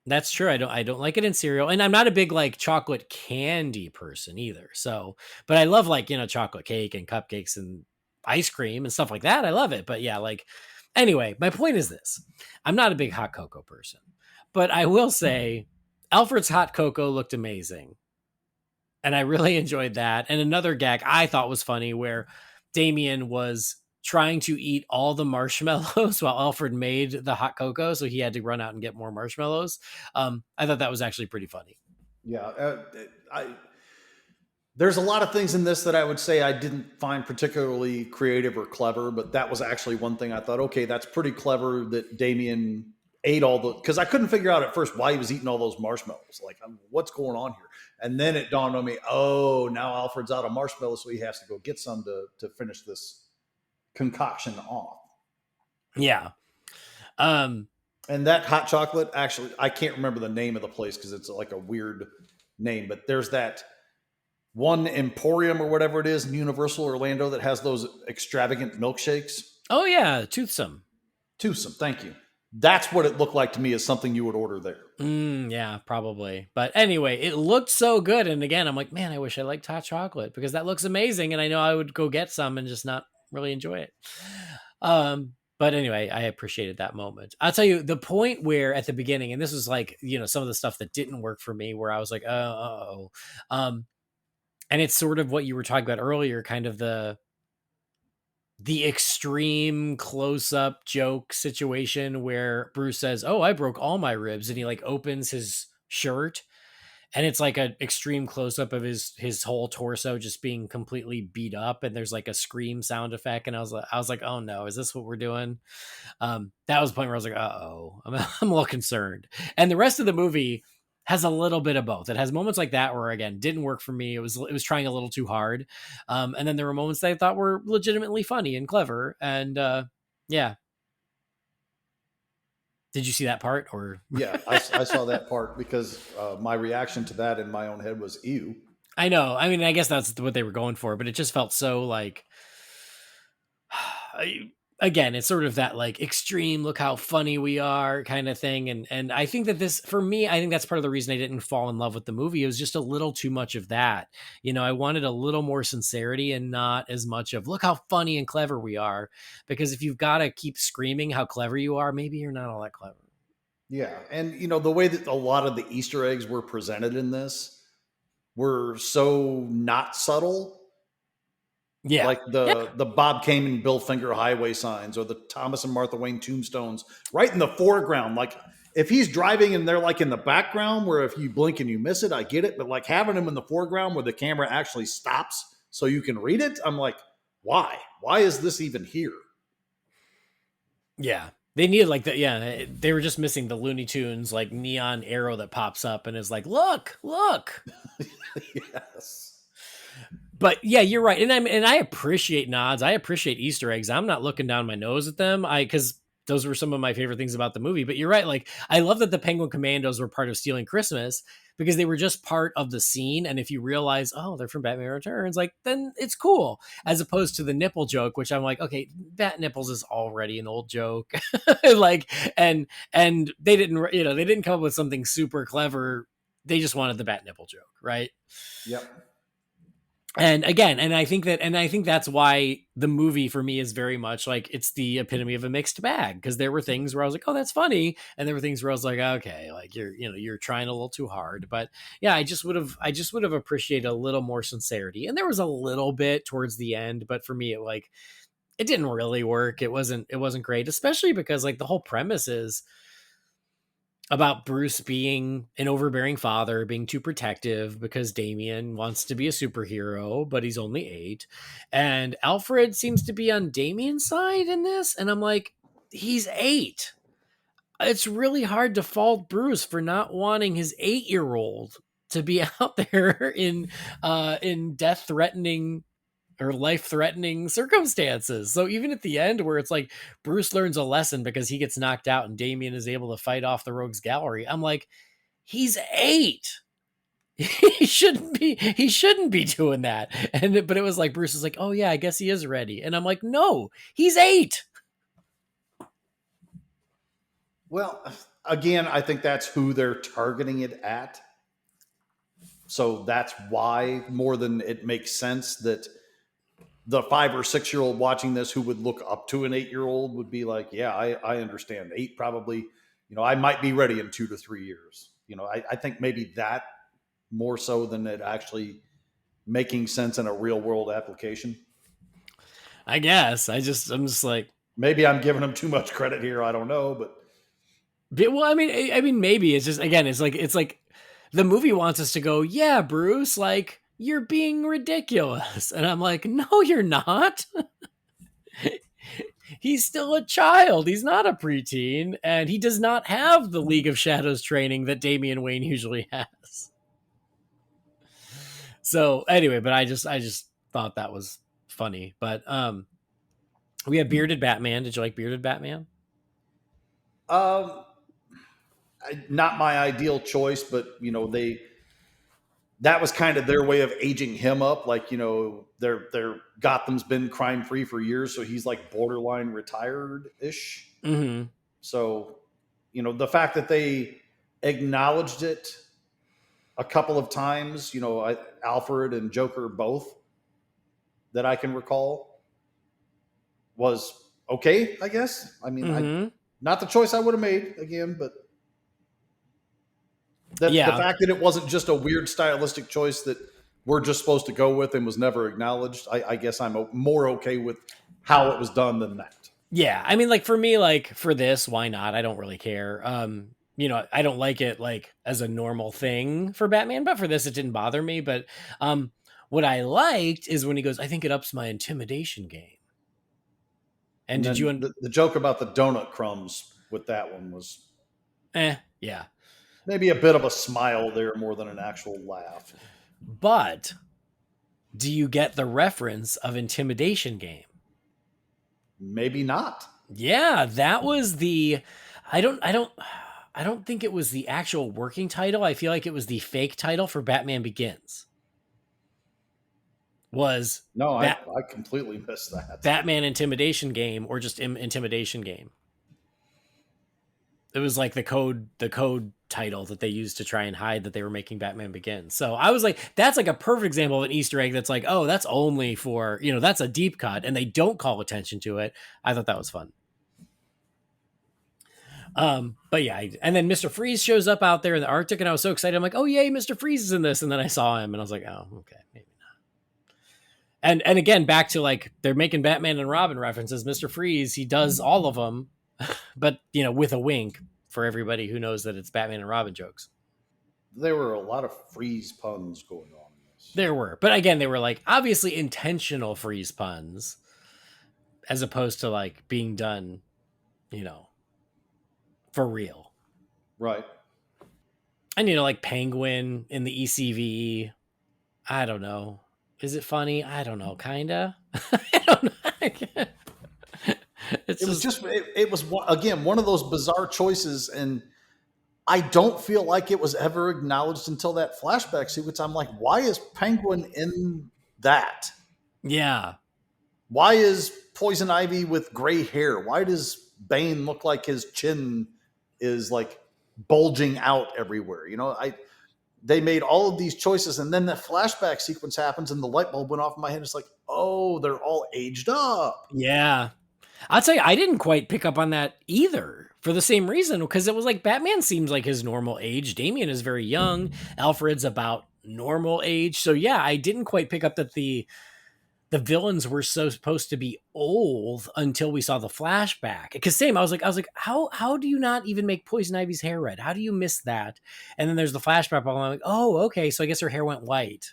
That's true. I don't like it in cereal, and I'm not a big like chocolate candy person either. So, but I love like, chocolate cake and cupcakes and ice cream and stuff like that. I love it. But yeah, like, anyway, my point is this: I'm not a big hot cocoa person, but I will say Alfred's hot cocoa looked amazing, and I really enjoyed that. And another gag I thought was funny where Damien was trying to eat all the marshmallows while Alfred made the hot cocoa, so he had to run out and get more marshmallows. I thought that was actually pretty funny. Yeah, there's a lot of things in this that I would say I didn't find particularly creative or clever, but that was actually one thing I thought, okay, that's pretty clever that Damien ate because I couldn't figure out at first why he was eating all those marshmallows. Like, what's going on here? And then it dawned on me, oh, now Alfred's out of marshmallows, so he has to go get some to finish this concoction off. Yeah. And that hot chocolate, actually, I can't remember the name of the place because it's like a weird name, but there's that one Emporium or whatever it is in Universal Orlando that has those extravagant milkshakes. Oh yeah, Toothsome, thank you. That's what it looked like to me, as something you would order there. Yeah, probably. But anyway, it looked so good. And again, I'm like, man, I wish I liked hot chocolate because that looks amazing. And I know I would go get some and just not really enjoy it. But anyway, I appreciated that moment. I'll tell you the point where at the beginning, and this was like, some of the stuff that didn't work for me, where I was like, and it's sort of what you were talking about earlier, kind of the extreme close-up joke situation where Bruce says, "Oh, I broke all my ribs," and he like opens his shirt, and it's like an extreme close-up of his whole torso just being completely beat up, and there's like a scream sound effect, and I was like, oh no, is this what we're doing? That was the point where I was like, I'm a little concerned. And the rest of the movie has a little bit of both. It has moments like that where, again, didn't work for me. It was trying a little too hard. And then there were moments that I thought were legitimately funny and clever. And yeah. Did you see that part? Or yeah, I saw that part because my reaction to that in my own head was ew. I know. I mean, I guess that's what they were going for, but it just felt so like, again, it's sort of that like extreme, look how funny we are kind of thing. And I think that this, for me, I think that's part of the reason I didn't fall in love with the movie. It was just a little too much of that. I wanted a little more sincerity and not as much of look how funny and clever we are. Because if you've got to keep screaming how clever you are, maybe you're not all that clever. Yeah. And, the way that a lot of the Easter eggs were presented in this were so not subtle. Yeah. Like the Bob Kane and Bill Finger highway signs, or the Thomas and Martha Wayne tombstones right in the foreground. Like, if he's driving and they're like in the background where if you blink and you miss it, I get it. But like having them in the foreground where the camera actually stops so you can read it, I'm like, why? Why is this even here? Yeah. They needed like that. Yeah. They were just missing the Looney Tunes, like neon arrow that pops up and is like, look. Yes. But yeah, you're right. And I appreciate nods. I appreciate Easter eggs. I'm not looking down my nose at them. Because those were some of my favorite things about the movie. But you're right. Like, I love that the Penguin Commandos were part of Stealing Christmas because they were just part of the scene. And if you realize, oh, they're from Batman Returns, like, then it's cool. As opposed to the nipple joke, which I'm like, okay, Bat Nipples is already an old joke. Like, and they didn't come up with something super clever. They just wanted the Bat Nipple joke, right? Yep. And again, and I think that's why the movie for me is very much like it's the epitome of a mixed bag, because there were things where I was like, oh, that's funny, and there were things where I was like, okay, like you're trying a little too hard. But yeah, I just would have appreciated a little more sincerity, and there was a little bit towards the end, but for me, it didn't really work. It wasn't great, especially because like the whole premise is about Bruce being an overbearing father, being too protective because Damien wants to be a superhero, but he's only 8. And Alfred seems to be on Damien's side in this. And I'm like, he's 8. It's really hard to fault Bruce for not wanting his 8-year-old to be out there in death-threatening or life-threatening circumstances. So even at the end where it's like Bruce learns a lesson because he gets knocked out and Damien is able to fight off the Rogues Gallery, I'm like, he's 8. He shouldn't be doing that. But it was like Bruce is like, oh yeah, I guess he is ready. And I'm like, no, he's 8. Well, again, I think that's who they're targeting it at. So that's why, more than it makes sense, that the 5 or 6-year-old watching this who would look up to an 8-year-old would be like, yeah, I understand. 8 probably, I might be ready in 2 to 3 years. I think maybe that more so than it actually making sense in a real world application. I guess. I'm just like, maybe I'm giving them too much credit here. I don't know, but well, I mean, maybe it's just, again, it's like the movie wants us to go, yeah, Bruce, like, you're being ridiculous. And I'm like, no, you're not. He's still a child. He's not a preteen. And he does not have the League of Shadows training that Damian Wayne usually has. So anyway, but I just thought that was funny. But we have Bearded Batman. Did you like Bearded Batman? Not my ideal choice, but that was kind of their way of aging him up. Like, their Gotham's been crime free for years, so he's like borderline retired ish. Mm-hmm. So, the fact that they acknowledged it a couple of times, Alfred and Joker both, that I can recall, was okay, I guess. I mean, not the choice I would have made again, but the fact that it wasn't just a weird stylistic choice that we're just supposed to go with and was never acknowledged, I guess I'm more okay with how it was done than that. Yeah, I mean, like, for me, like, for this, why not? I don't really care. I don't like it, like, as a normal thing for Batman, but for this, it didn't bother me. But what I liked is when he goes, I think it ups my intimidation game. And did you... The joke about the donut crumbs with that one was... yeah. Maybe a bit of a smile there more than an actual laugh. But do you get the reference of intimidation game? Maybe not. Yeah, that was the... I don't think it was the actual working title. I feel like it was the fake title for Batman Begins. I completely missed that. Batman Intimidation Game, or just Intimidation Game. It was like the code title that they used to try and hide that they were making Batman Begins. So I was like, that's like a perfect example of an Easter egg that's like, oh, that's only for, that's a deep cut, and they don't call attention to it. I thought that was fun. But yeah, and then Mr. Freeze shows up out there in the Arctic, and I was so excited. I'm like, oh yay, Mr. Freeze is in this. And then I saw him and I was like, oh, okay, maybe not. And again, back to like, they're making Batman and Robin references. Mr. Freeze, he does all of them, but with a wink for everybody who knows that it's Batman and Robin jokes. There were a lot of freeze puns going on in this. There were, but again, they were like obviously intentional freeze puns as opposed to like being done, for real. Right. And like Penguin in the ECV, I don't know. Is it funny? I don't know. Kinda. I don't know. It was just, it was again, one of those bizarre choices. And I don't feel like it was ever acknowledged until that flashback sequence. I'm like, why is Penguin in that? Yeah. Why is Poison Ivy with gray hair? Why does Bane look like his chin is like bulging out everywhere? They made all of these choices, and then the flashback sequence happens, and the light bulb went off in my head. It's like, oh, they're all aged up. Yeah. I'll tell you, I didn't quite pick up on that either for the same reason, because it was like Batman seems like his normal age. Damian is very young. Alfred's about normal age. So yeah, I didn't quite pick up that the villains were so supposed to be old until we saw the flashback. Because same, I was like, how do you not even make Poison Ivy's hair red? How do you miss that? And then there's the flashback. I'm like, oh, okay, so I guess her hair went white.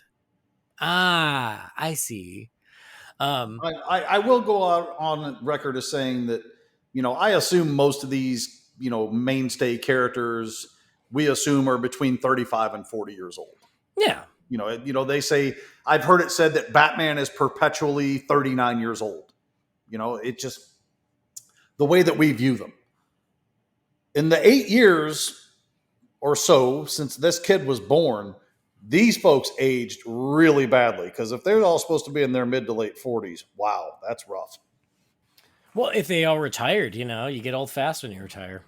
Ah, I see. I will go out on record as saying that, I assume most of these, mainstay characters we assume are between 35 and 40 years old. Yeah. They say, I've heard it said that Batman is perpetually 39 years old. It just, the way that we view them. In the 8 years or so since this kid was born, these folks aged really badly, because if they're all supposed to be in their mid to late 40s, wow, that's rough. Well, if they all retired, you get old fast when you retire.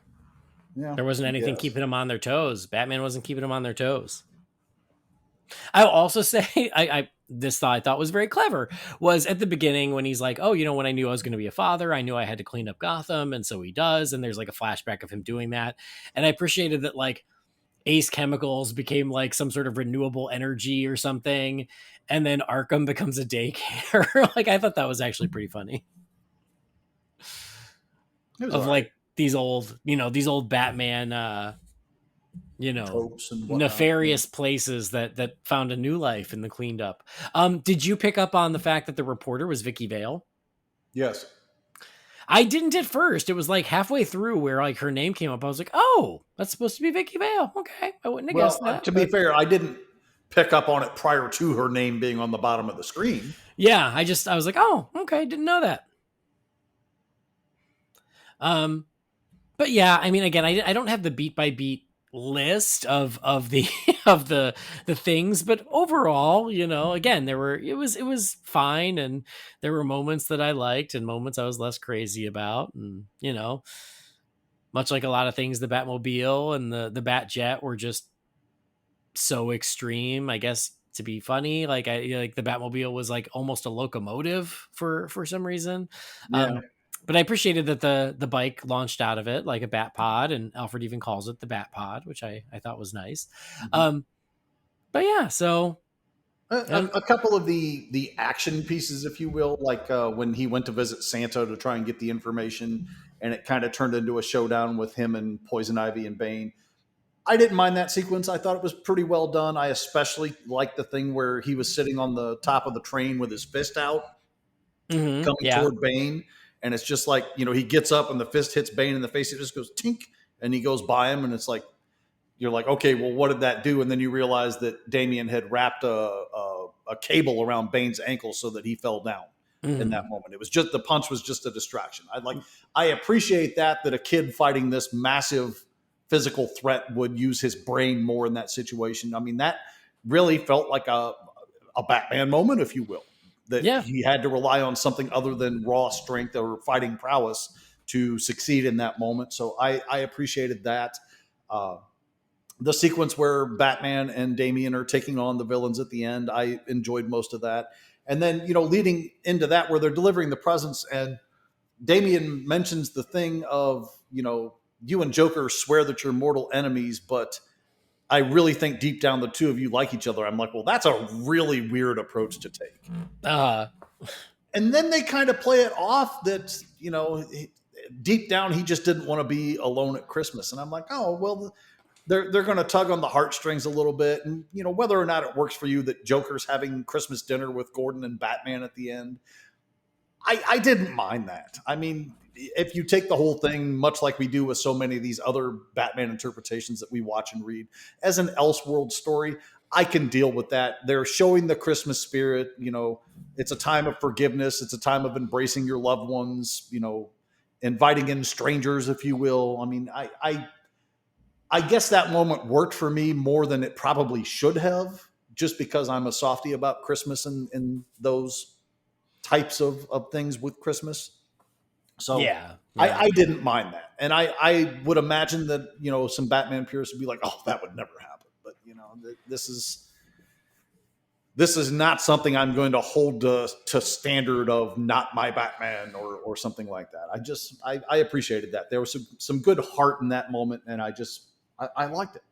Yeah, there wasn't anything keeping them on their toes. Batman wasn't keeping them on their toes. I'll also say, this thought I thought was very clever was at the beginning when he's like, oh, when I knew I was going to be a father, I knew I had to clean up Gotham. And so he does. And there's like a flashback of him doing that. And I appreciated that, like, Ace Chemicals became like some sort of renewable energy or something. And then Arkham becomes a daycare. Like, I thought that was actually pretty funny. Of like these old Batman, nefarious places that found a new life in the cleaned up. Did you pick up on the fact that the reporter was Vicky Vale? Yes. I didn't at first. It was like halfway through where like her name came up. I was like, oh, that's supposed to be Vicky Vale. Okay. I wouldn't have guessed that. To be fair, I didn't pick up on it prior to her name being on the bottom of the screen. Yeah. I was like, oh, okay. Didn't know that. But yeah, I mean, again, I don't have the beat by beat list of the of the things, but overall, again, it was fine, and there were moments that I liked and moments I was less crazy about, and much like a lot of things, the Batmobile and the Batjet were just so extreme, I guess, to be funny. Like the Batmobile was like almost a locomotive for some reason. Yeah. But I appreciated that the bike launched out of it like a bat pod, and Alfred even calls it the bat pod, which I thought was nice. Mm-hmm. But yeah, so a couple of the action pieces, if you will, like when he went to visit Santa to try and get the information, and it kind of turned into a showdown with him and Poison Ivy and Bane. I didn't mind that sequence. I thought it was pretty well done. I especially liked the thing where he was sitting on the top of the train with his fist out, coming toward Bane. And it's just like, he gets up and the fist hits Bane in the face. It just goes tink, and he goes by him. And it's like, you're like, okay, well, what did that do? And then you realize that Damian had wrapped a cable around Bane's ankle so that he fell down in that moment. It was just, the punch was just a distraction. I appreciate that a kid fighting this massive physical threat would use his brain more in that situation. I mean, that really felt like a Batman moment, if you will. That he had to rely on something other than raw strength or fighting prowess to succeed in that moment. So I appreciated that. The sequence where Batman and Damian are taking on the villains at the end, I enjoyed most of that. And then, leading into that where they're delivering the presents, and Damian mentions the thing of, you and Joker swear that you're mortal enemies, but I really think deep down the two of you like each other. I'm like, well, that's a really weird approach to take. And then they kind of play it off that, deep down, he just didn't want to be alone at Christmas. And I'm like, oh, well, they're going to tug on the heartstrings a little bit. And, whether or not it works for you that Joker's having Christmas dinner with Gordon and Batman at the end, I didn't mind that. I mean, if you take the whole thing, much like we do with so many of these other Batman interpretations that we watch and read, as an Elseworld story, I can deal with that. They're showing the Christmas spirit. It's a time of forgiveness. It's a time of embracing your loved ones, inviting in strangers, if you will. I mean, I guess that moment worked for me more than it probably should have, just because I'm a softie about Christmas and those types of things with Christmas. So Yeah. I didn't mind that. And I would imagine that, some Batman purists would be like, oh, that would never happen. But, this is not something I'm going to hold to standard of not my Batman or something like that. I appreciated that. There was some good heart in that moment. And I liked it.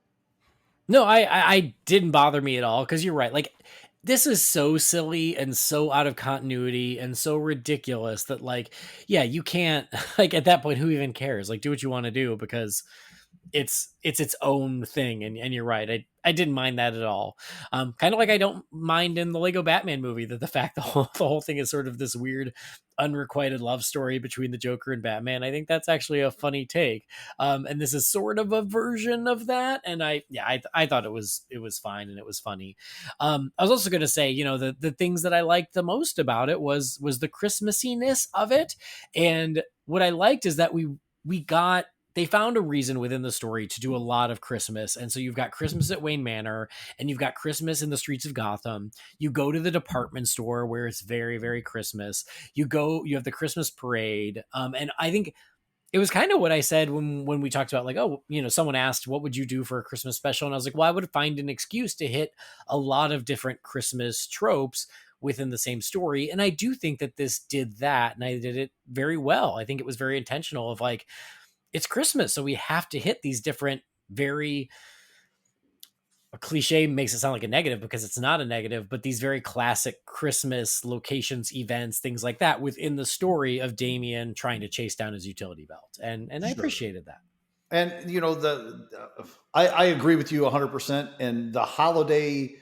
No, I didn't bother me at all, because you're right. Like, this is so silly and so out of continuity and so ridiculous that, like, yeah, you can't, like, at that point, who even cares? Like, do what you want to do, because it's its own thing. And you're right. I didn't mind that at all. Kind of like I don't mind in the Lego Batman movie that the fact the whole thing is sort of this weird unrequited love story between the Joker and Batman. I think that's actually a funny take. And this is sort of a version of that. And I thought it was fine and it was funny. I was also going to say, the things that I liked the most about it was the Christmassiness of it. And what I liked is that they found a reason within the story to do a lot of Christmas. And so you've got Christmas at Wayne Manor, and you've got Christmas in the streets of Gotham. You go to the department store where it's very, very Christmas. You have the Christmas parade. And I think it was kind of what I said when we talked about, like, oh, someone asked, what would you do for a Christmas special? And I was like, well, I would find an excuse to hit a lot of different Christmas tropes within the same story. And I do think that this did that, and I did it very well. I think it was very intentional of, like, it's Christmas, so we have to hit these different, very, a cliche makes it sound like a negative because it's not a negative, but these very classic Christmas locations, events, things like that within the story of Damian trying to chase down his utility belt. And I appreciated that. And, I agree with you 100%. And the holiday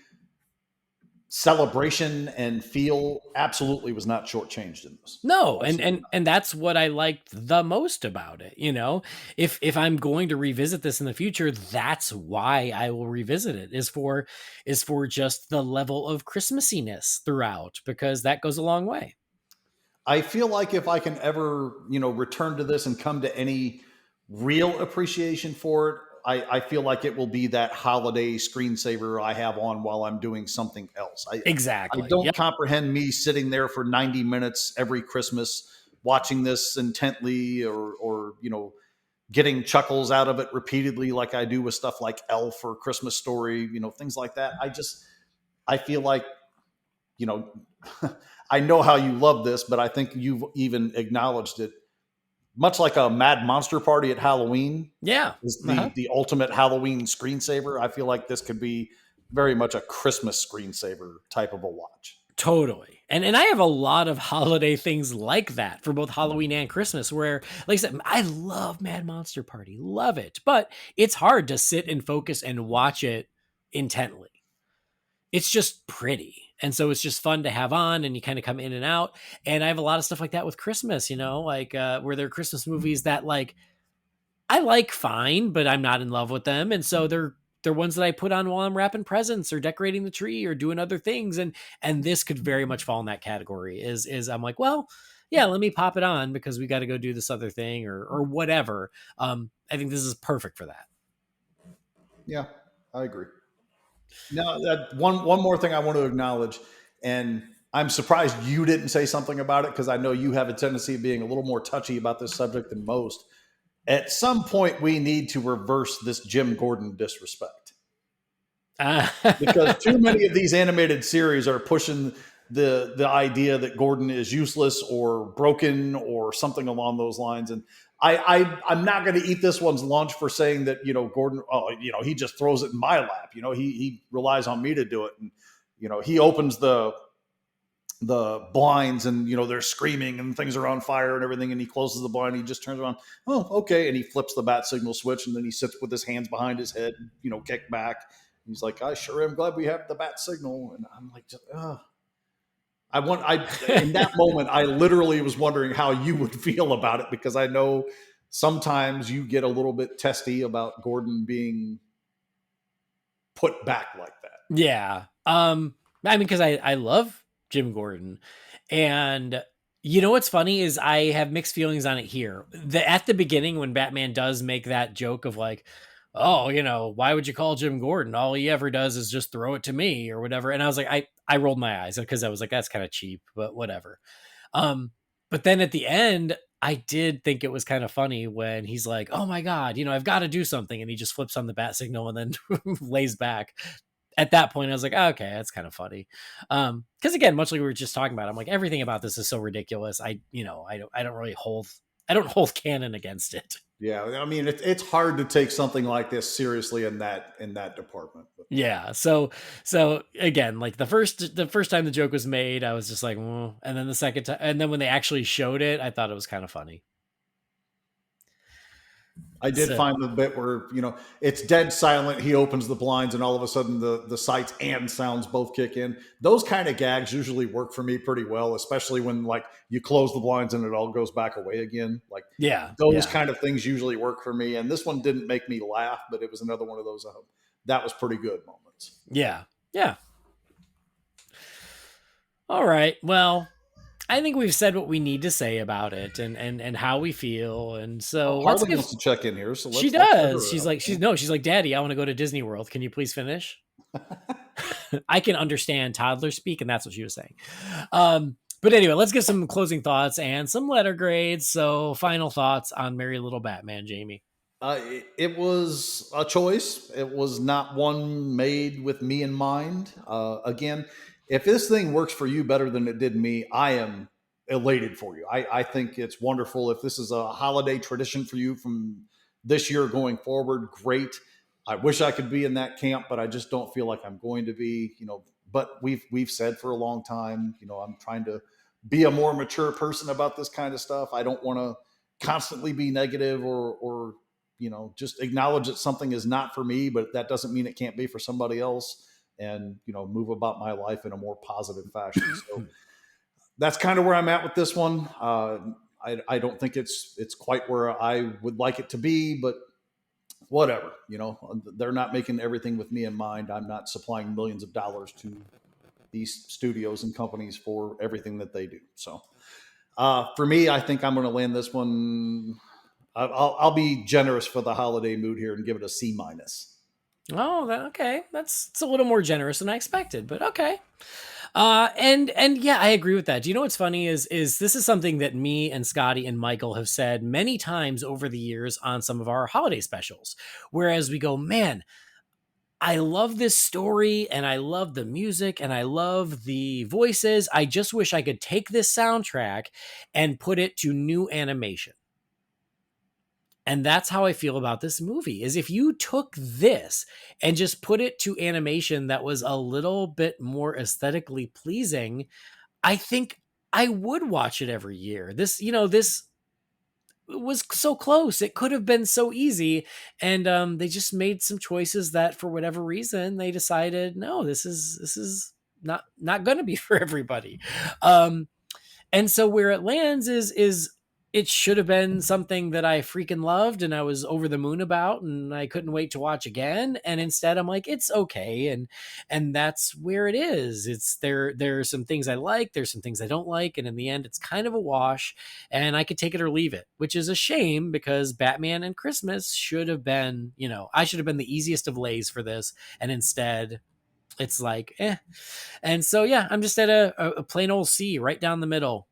celebration and feel absolutely was not shortchanged in this. No, and that's what I liked the most about it. If I'm going to revisit this in the future, that's why I will revisit it, is for just the level of Christmassiness throughout, because that goes a long way. I feel like if I can ever, return to this and come to any real appreciation for it, I feel like it will be that holiday screensaver I have on while I'm doing something else. Exactly. I don't comprehend me sitting there for 90 minutes every Christmas watching this intently or getting chuckles out of it repeatedly like I do with stuff like Elf or Christmas Story, things like that. I feel like, I know how you love this, but I think you've even acknowledged it. Much like a Mad Monster Party at Halloween, is the ultimate Halloween screensaver. I feel like this could be very much a Christmas screensaver type of a watch. Totally. And I have a lot of holiday things like that for both Halloween and Christmas, where, like I said, I love Mad Monster Party, love it, but it's hard to sit and focus and watch it intently. It's just pretty. And so it's just fun to have on, and you kind of come in and out. And I have a lot of stuff like that with Christmas, like where there are Christmas movies that, like, I like fine, but I'm not in love with them. And so they're ones that I put on while I'm wrapping presents or decorating the tree or doing other things. And this could very much fall in that category is I'm like, well, yeah, let me pop it on because we got to go do this other thing or whatever. I think this is perfect for that. Yeah, I agree. Now, that one more thing I want to acknowledge, and I'm surprised you didn't say something about it because I know you have a tendency of being a little more touchy about this subject than most. At some point, we need to reverse this Jim Gordon disrespect. Because too many of these animated series are pushing the idea that Gordon is useless or broken or something along those lines. And I'm not going to eat this one's lunch for saying that, Gordon, he just throws it in my lap. He relies on me to do it. And, he opens the blinds and, they're screaming and things are on fire and everything. And he closes the blind. And he just turns around. Oh, okay. And he flips the bat signal switch. And then he sits with his hands behind his head, kick back. And he's like, I sure am glad we have the bat signal. And I'm like, in that moment, I literally was wondering how you would feel about it, because I know sometimes you get a little bit testy about Gordon being put back like that. Yeah. I mean, because I love Jim Gordon, and you know what's funny is I have mixed feelings on it here. At the beginning, when Batman does make that joke of like, oh, why would you call Jim Gordon? All he ever does is just throw it to me or whatever. And I was like, I rolled my eyes because I was like, that's kind of cheap, but whatever. Um, but then at the end, I did think it was kind of funny when he's like, oh my God, I've got to do something. And he just flips on the bat signal and then lays back. At that point, I was like, oh, okay, that's kind of funny. Because again, much like we were just talking about, I'm like, everything about this is so ridiculous. I don't hold canon against it. Yeah, I mean, it's hard to take something like this seriously in that department. Yeah. So again, like the first time the joke was made, I was just like, and then the second time, and then when they actually showed it, I thought it was kind of funny. I did find the bit where, it's dead silent. He opens the blinds and all of a sudden the sights and sounds both kick in. Those kind of gags usually work for me pretty well, especially when like you close the blinds and it all goes back away again. Like those kind of things usually work for me. And this one didn't make me laugh, but it was another one of those that was pretty good moments. Yeah. Yeah. All right. Well, I think we've said what we need to say about it and how we feel. And so Harley wants to check in here. So she does. She's like, Daddy, I want to go to Disney World. Can you please finish? I can understand toddler speak. And that's what she was saying. But anyway, let's get some closing thoughts and some letter grades. So final thoughts on Merry Little Batman, Jamie. It was a choice. It was not one made with me in mind. Again, if this thing works for you better than it did me, I am elated for you. I think it's wonderful. If this is a holiday tradition for you from this year going forward, great. I wish I could be in that camp, but I just don't feel like I'm going to be, but we've said for a long time, I'm trying to be a more mature person about this kind of stuff. I don't want to constantly be negative or just acknowledge that something is not for me, but that doesn't mean it can't be for somebody else, and, move about my life in a more positive fashion. So that's kind of where I'm at with this one. I don't think it's quite where I would like it to be, but whatever, they're not making everything with me in mind. I'm not supplying millions of dollars to these studios and companies for everything that they do. So for me, I think I'm going to land this one. I'll be generous for the holiday mood here and give it a C-. Oh, okay. It's a little more generous than I expected, but okay. And yeah, I agree with that. Do you know what's funny is this is something that me and Scotty and Michael have said many times over the years on some of our holiday specials, whereas we go, man, I love this story and I love the music and I love the voices. I just wish I could take this soundtrack and put it to new animation. And that's how I feel about this movie, is if you took this and just put it to animation that was a little bit more aesthetically pleasing, I think I would watch it every year. This was so close. It could have been so easy. And they just made some choices that for whatever reason, they decided, no, this is not going to be for everybody. And so where it lands is it should have been something that I freaking loved and I was over the moon about and I couldn't wait to watch again. And instead I'm like, it's okay. And that's where it is. It's there are some things I like, there's some things I don't like. And in the end, it's kind of a wash and I could take it or leave it, which is a shame because Batman and Christmas should have been, I should have been the easiest of lays for this. And instead it's like, eh. And so, yeah, I'm just at a plain old C right down the middle.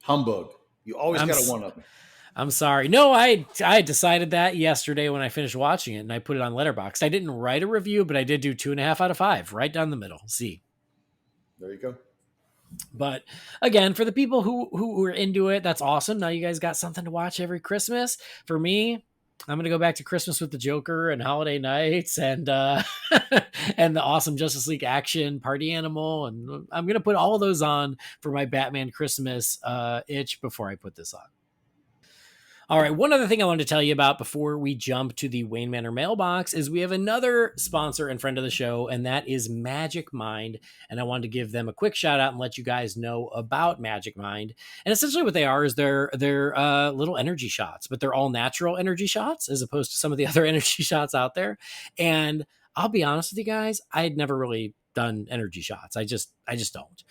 Humbug. You always got to one-up me. I'm sorry. No, I decided that yesterday when I finished watching it and I put it on Letterboxd. I didn't write a review, but I did do 2.5 out of 5, right down the middle. C. There you go. But again, for the people who are into it, that's awesome. Now you guys got something to watch every Christmas. For me, I'm going to go back to Christmas with the Joker and Holiday Nights and and the awesome Justice League action Party Animal. And I'm going to put all of those on for my Batman Christmas itch before I put this on. All right, one other thing I wanted to tell you about before we jump to the Wayne Manor mailbox is we have another sponsor and friend of the show, and that is Magic Mind. And I wanted to give them a quick shout out and let you guys know about Magic Mind. And essentially what they are is they're little energy shots, but they're all natural energy shots as opposed to some of the other energy shots out there. And I'll be honest with you guys, I had never really done energy shots. I just don't.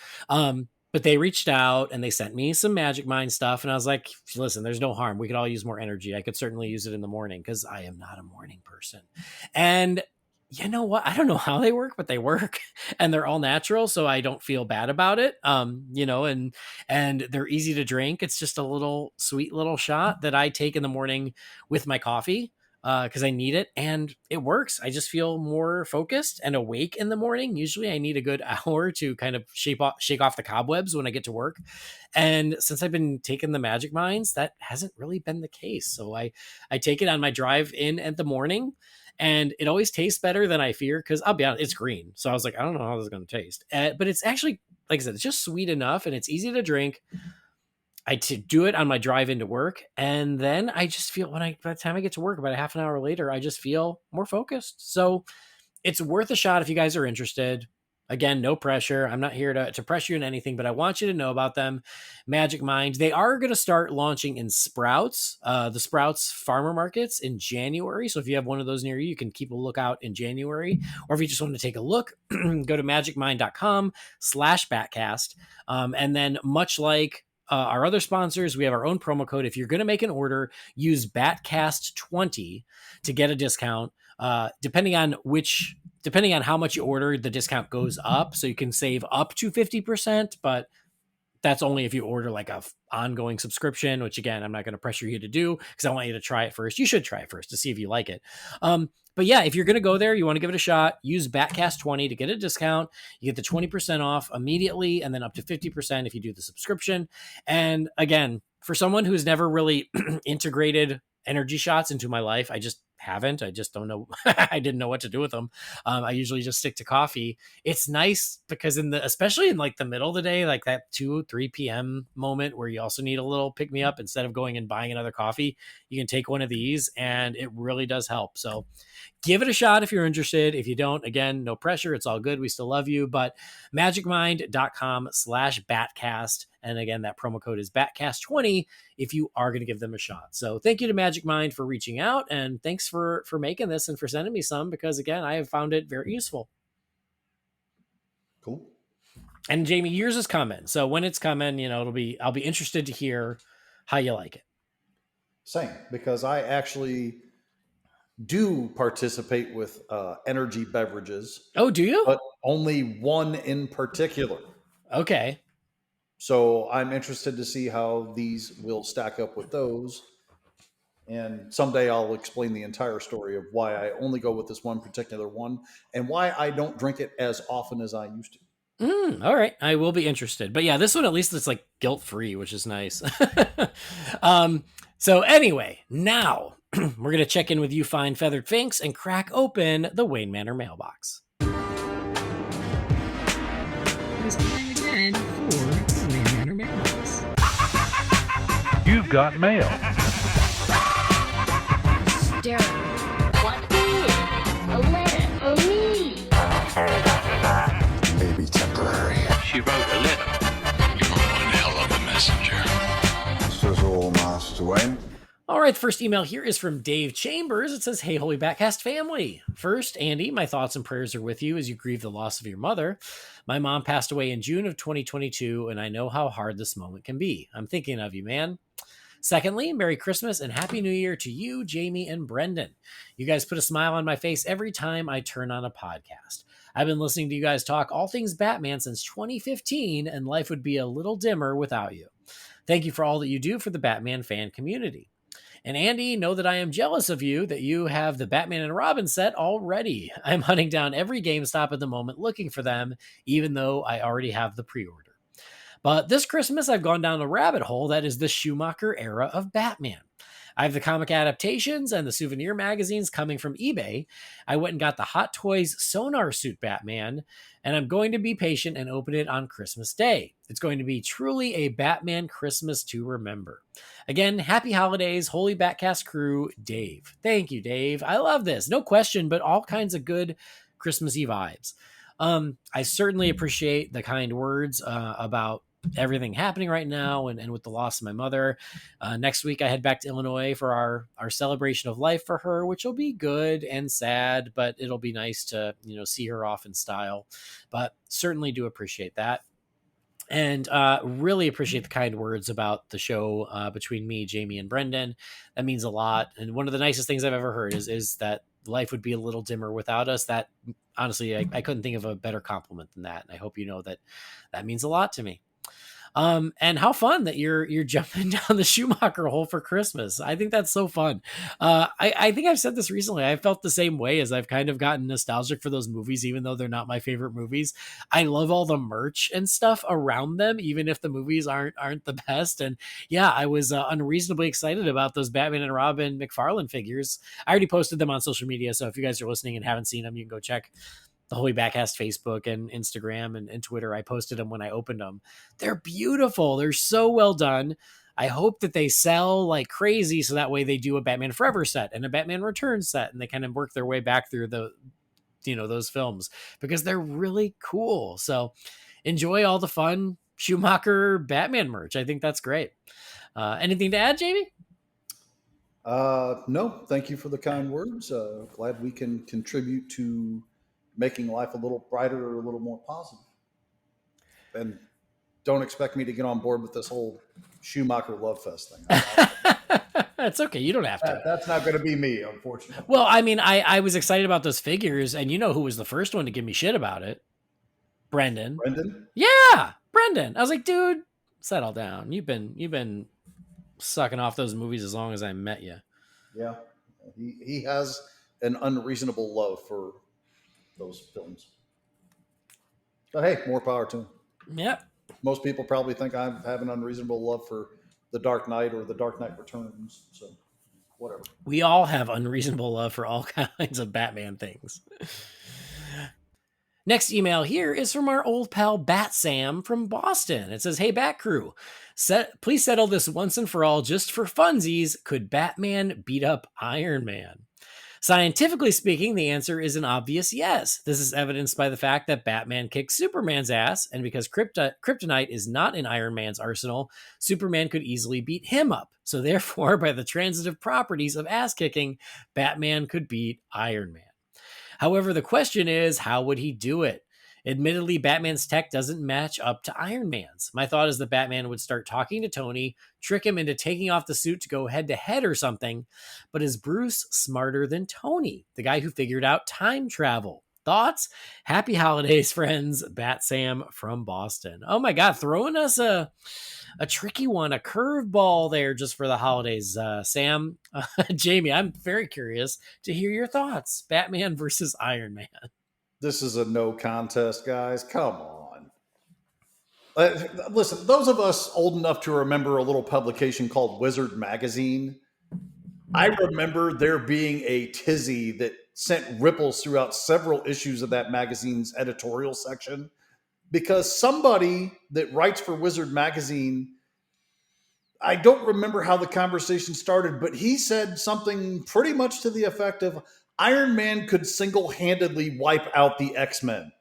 But they reached out and they sent me some Magic Mind stuff. And I was like, listen, there's no harm. We could all use more energy. I could certainly use it in the morning because I am not a morning person. And you know what? I don't know how they work, but they work and they're all natural. So I don't feel bad about it. And they're easy to drink. It's just a little sweet little shot that I take in the morning with my coffee. Because I need it and it works. I just feel more focused and awake in the morning. Usually I need a good hour to kind of shake off the cobwebs when I get to work. And since I've been taking the Magic Minds, that hasn't really been the case. So I take it on my drive in at the morning and it always tastes better than I fear. Cause I'll be honest, it's green. So I was like, I don't know how this is going to taste, but it's actually, like I said, it's just sweet enough and it's easy to drink. I do it on my drive into work. And then I just feel by the time I get to work about a half an hour later, I just feel more focused. So it's worth a shot if you guys are interested. Again, no pressure. I'm not here to pressure you in anything, but I want you to know about them. Magic Mind. They are going to start launching in Sprouts, the Sprouts farmer markets in January. So if you have one of those near you, you can keep a lookout in January. Or if you just want to take a look, go to magicmind.com/BatCast. And then much like our other sponsors, we have our own promo code. If you're going to make an order, use BatCast20 to get a discount. Depending on how much you order, the discount goes up. So you can save up to 50%, but that's only if you order like a ongoing subscription, which again, I'm not going to pressure you to do because I want you to try it first. You should try it first to see if you like it. But yeah, if you're going to go there, you want to give it a shot, use BatCast20 to get a discount. You get the 20% off immediately and then up to 50% if you do the subscription. And again, for someone who's never really integrated energy shots into my life, I just haven't. I just don't know. I didn't know what to do with them. I usually just stick to coffee. It's nice because especially in like the middle of the day, like that 2-3 p.m. moment where you also need a little pick me up, instead of going and buying another coffee, you can take one of these and it really does help. So give it a shot if you're interested. If you don't, again, no pressure. It's all good. We still love you, but magicmind.com/BatCast. And again, that promo code is BatCast20 if you are going to give them a shot. So thank you to Magic Mind for reaching out, and thanks for making this and for sending me some, because again, I have found it very useful. Cool. And Jamie, yours is coming. So when it's coming, I'll be interested to hear how you like it. Same, because I actually do participate with energy beverages. Oh, do you? But only one in particular. Okay. So I'm interested to see how these will stack up with those. And someday I'll explain the entire story of why I only go with this one particular one and why I don't drink it as often as I used to. All right. I will be interested. But yeah, this one, at least it's like guilt-free, which is nice. So anyway, now we're going to check in with you fine feathered finks and crack open the Wayne Manor mailbox. It's time again for the Wayne Manor mailbox. You've got mail. Derek, what is a letter for me? Maybe temporary. She wrote a letter. You're one hell of a messenger. This is all, Master Wayne. All right, the first email here is from Dave Chambers. It says, "Hey, Holy BatCast family. First, Andy, my thoughts and prayers are with you as you grieve the loss of your mother. My mom passed away in June of 2022, and I know how hard this moment can be. I'm thinking of you, man. Secondly, Merry Christmas and Happy New Year to you, Jamie and Brendan. You guys put a smile on my face every time I turn on a podcast. I've been listening to you guys talk all things Batman since 2015, and life would be a little dimmer without you. Thank you for all that you do for the Batman fan community. And Andy, know that I am jealous of you that you have the Batman and Robin set already. I'm hunting down every GameStop at the moment looking for them, even though I already have the pre-order. But this Christmas, I've gone down a rabbit hole that is the Schumacher era of Batman. I have the comic adaptations and the souvenir magazines coming from eBay. I went and got the Hot Toys Sonar Suit Batman, and I'm going to be patient and open it on Christmas Day. It's going to be truly a Batman Christmas to remember. Again, happy holidays, Holy BatCast crew, Dave. Thank you, Dave. I love this. No question, but all kinds of good Christmassy vibes. I certainly appreciate the kind words about everything happening right now and with the loss of my mother. Next week, I head back to Illinois for our celebration of life for her, which will be good and sad, but it'll be nice to, see her off in style. But certainly do appreciate that. And really appreciate the kind words about the show between me, Jamie, and Brendan. That means a lot. And one of the nicest things I've ever heard is that life would be a little dimmer without us. That honestly, I couldn't think of a better compliment than that. And I hope you know that means a lot to me. And how fun that you're jumping down the Schumacher hole for Christmas. I think that's so fun. I think I've said this recently. I felt the same way as I've kind of gotten nostalgic for those movies, even though they're not my favorite movies. I love all the merch and stuff around them, even if the movies aren't the best. And yeah, I was unreasonably excited about those Batman and Robin McFarlane figures. I already posted them on social media. So if you guys are listening and haven't seen them, you can go check the Holy BatCast Facebook and Instagram and Twitter. I posted them when I opened them. They're beautiful. They're so well done. I hope that they sell like crazy, so that way they do a Batman Forever set and a Batman Returns set, and they kind of work their way back through those films, because they're really cool. So enjoy all the fun Schumacher Batman merch. I think that's great. Anything to add, Jamie? No, thank you for the kind words. Glad we can contribute to making life a little brighter or a little more positive. And don't expect me to get on board with this whole Schumacher love fest thing. That's okay. You don't have to. That's not going to be me, unfortunately. Well, I mean, I was excited about those figures, and you know who was the first one to give me shit about it? Brendan. Brendan? Yeah, Brendan. I was like, dude, settle down. You've been sucking off those movies as long as I met you. Yeah. He has an unreasonable love for those films. But hey, more power to him. Yep. Most people probably think I have an unreasonable love for The Dark Knight or The Dark Knight Returns. So whatever. We all have unreasonable love for all kinds of Batman things. Next email here is from our old pal Bat Sam from Boston. It says, "Hey Bat Crew, please settle this once and for all, just for funsies. Could Batman beat up Iron Man?" Scientifically speaking, the answer is an obvious yes. This is evidenced by the fact that Batman kicked Superman's ass, and because kryptonite is not in Iron Man's arsenal, Superman could easily beat him up. So therefore, by the transitive properties of ass kicking, Batman could beat Iron Man. However, the question is, how would he do it? Admittedly, Batman's tech doesn't match up to Iron Man's. My thought is that Batman would start talking to Tony, trick him into taking off the suit to go head to head or something. But is Bruce smarter than Tony, the guy who figured out time travel? Thoughts? Happy holidays, friends. Bat Sam from Boston. Oh my God, throwing us a tricky one, a curveball there just for the holidays. Sam, Jamie, I'm very curious to hear your thoughts. Batman versus Iron Man. This is a no contest, guys. Come on. Listen, those of us old enough to remember a little publication called Wizard Magazine, I remember there being a tizzy that sent ripples throughout several issues of that magazine's editorial section, because somebody that writes for Wizard Magazine, I don't remember how the conversation started, but he said something pretty much to the effect of, Iron Man could single-handedly wipe out the X-Men.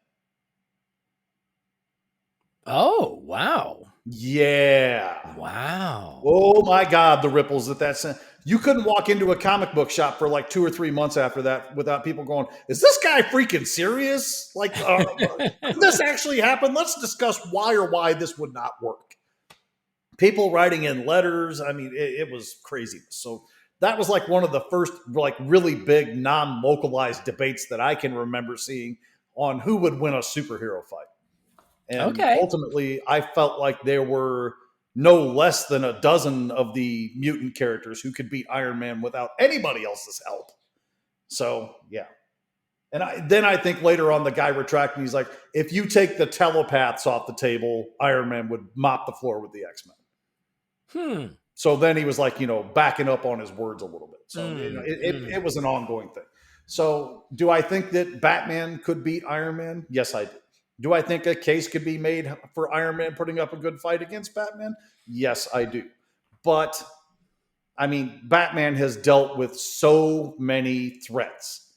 Oh, wow. Yeah. Wow. Oh, my God, the ripples that sent. You couldn't walk into a comic book shop for like 2 or 3 months after that without people going, is this guy freaking serious? Like, could this actually happen? Let's discuss why this would not work. People writing in letters. I mean, it was crazy. So that was like one of the first like really big non-localized debates that I can remember seeing on who would win a superhero fight. And ultimately, I felt like there were no less than a dozen of the mutant characters who could beat Iron Man without anybody else's help. So, yeah. And I think later on the guy retracted. He's like, if you take the telepaths off the table, Iron Man would mop the floor with the X-Men. So then he was like, backing up on his words a little bit. So it was an ongoing thing. So do I think that Batman could beat Iron Man? Yes, I do. Do I think a case could be made for Iron Man putting up a good fight against Batman? Yes, I do. But I mean, Batman has dealt with so many threats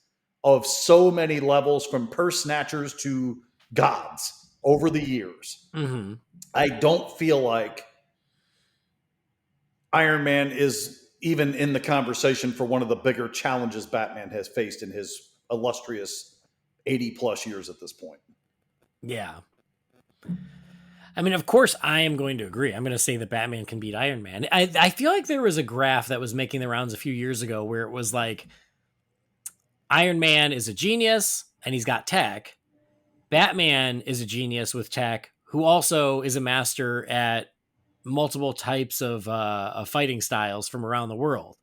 of so many levels, from purse snatchers to gods over the years. Mm-hmm. I don't feel like Iron Man is even in the conversation for one of the bigger challenges Batman has faced in his illustrious 80 plus years at this point. Yeah. I mean, of course, I am going to agree. I'm going to say that Batman can beat Iron Man. I feel like there was a graph that was making the rounds a few years ago where it was like Iron Man is a genius and he's got tech. Batman is a genius with tech who also is a master at multiple types of fighting styles from around the world.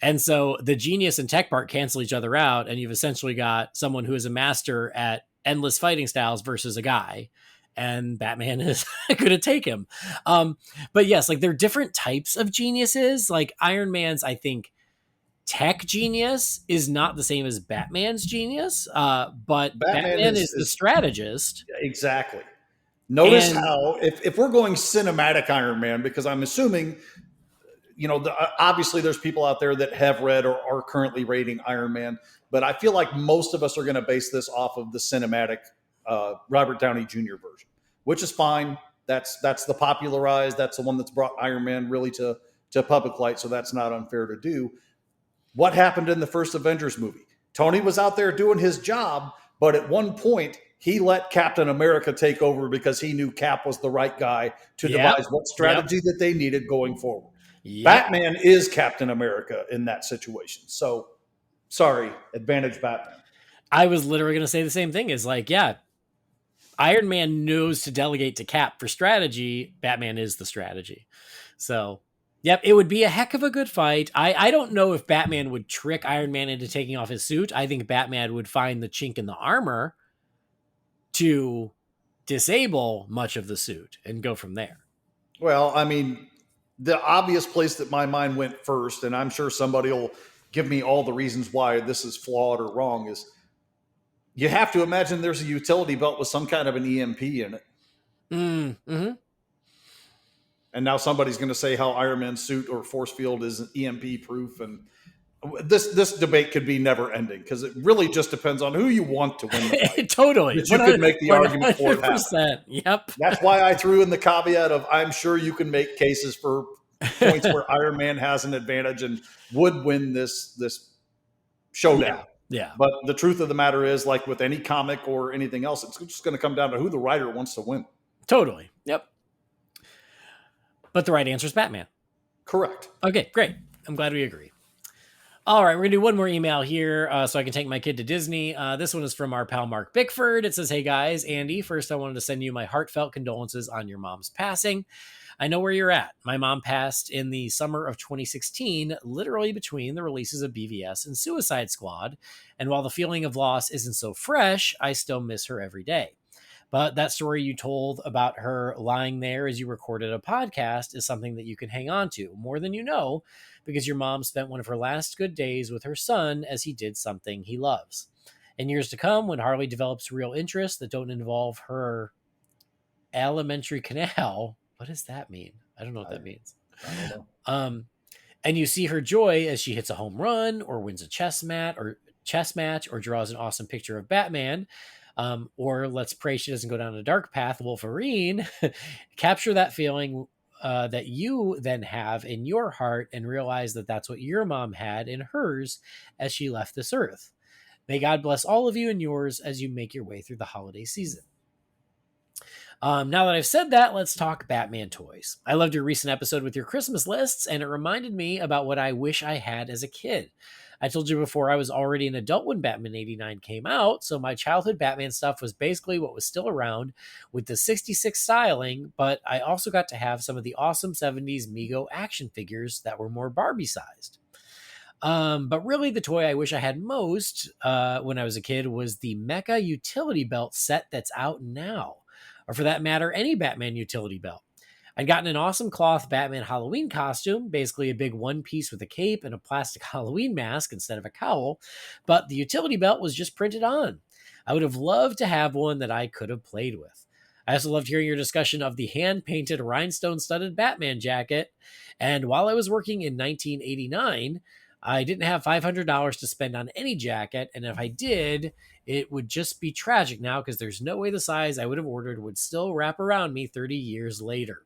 And so the genius and tech part cancel each other out, and you've essentially got someone who is a master at endless fighting styles versus a guy, and Batman is going to take him. But yes, like, they're different types of geniuses. Like, Iron Man's, I think, tech genius is not the same as Batman's genius, but Batman is the strategist. Exactly. Notice how, if we're going cinematic Iron Man, because I'm assuming, obviously there's people out there that have read or are currently rating Iron Man, but I feel like most of us are going to base this off of the cinematic Robert Downey Jr. version, which is fine. That's the popularized. That's the one that's brought Iron Man really to public light. So that's not unfair to do. What happened in the first Avengers movie? Tony was out there doing his job, but at one point he let Captain America take over because he knew Cap was the right guy to devise what strategy that they needed going forward. Yep. Batman is Captain America in that situation. So, sorry, advantage Batman. I was literally going to say the same thing. Is like, yeah, Iron Man knows to delegate to Cap for strategy. Batman is the strategy. So, yep, it would be a heck of a good fight. I don't know if Batman would trick Iron Man into taking off his suit. I think Batman would find the chink in the armor to disable much of the suit and go from there. Well, I mean, the obvious place that my mind went first, and I'm sure somebody will give me all the reasons why this is flawed or wrong, is you have to imagine there's a utility belt with some kind of an EMP in it. Mm-hmm. And now somebody's going to say how Iron Man's suit or force field is EMP proof, and this debate could be never ending because it really just depends on who you want to win the fight. Totally. But you could make the argument for it happen. Yep. That's why I threw in the caveat of I'm sure you can make cases for points where Iron Man has an advantage and would win this showdown. Yeah. But the truth of the matter is, like with any comic or anything else, it's just going to come down to who the writer wants to win. Totally. Yep. But the right answer is Batman. Correct. Okay, great. I'm glad we agree. All right, we're going to do one more email here so I can take my kid to Disney. This one is from our pal Mark Bickford. It says, hey guys, Andy, first I wanted to send you my heartfelt condolences on your mom's passing. I know where you're at. My mom passed in the summer of 2016, literally between the releases of BVS and Suicide Squad. And while the feeling of loss isn't so fresh, I still miss her every day. But that story you told about her lying there as you recorded a podcast is something that you can hang on to more than you know, because your mom spent one of her last good days with her son as he did something he loves. In years to come, when Harley develops real interests that don't involve her alimentary canal, what does that mean? I don't know what that means. I don't know. And you see her joy as she hits a home run or wins a chess match or draws an awesome picture of Batman. Or let's pray she doesn't go down a dark path, Wolverine. Capture that feeling that you then have in your heart and realize that that's what your mom had in hers as she left this earth. May God bless all of you and yours as you make your way through the holiday season. Now that I've said that, let's talk Batman toys. I loved your recent episode with your Christmas lists, and it reminded me about what I wish I had as a kid. I told you before I was already an adult when Batman 89 came out, so my childhood Batman stuff was basically what was still around with the 66 styling, but I also got to have some of the awesome 70s Mego action figures that were more Barbie-sized. But really the toy I wish I had most when I was a kid was the Mecha utility belt set that's out now, or for that matter, any Batman utility belt. I'd gotten an awesome cloth Batman Halloween costume, basically a big one piece with a cape and a plastic Halloween mask instead of a cowl, but the utility belt was just printed on. I would have loved to have one that I could have played with. I also loved hearing your discussion of the hand-painted rhinestone-studded Batman jacket, and while I was working in 1989, I didn't have $500 to spend on any jacket, and if I did, it would just be tragic now because there's no way the size I would have ordered would still wrap around me 30 years later.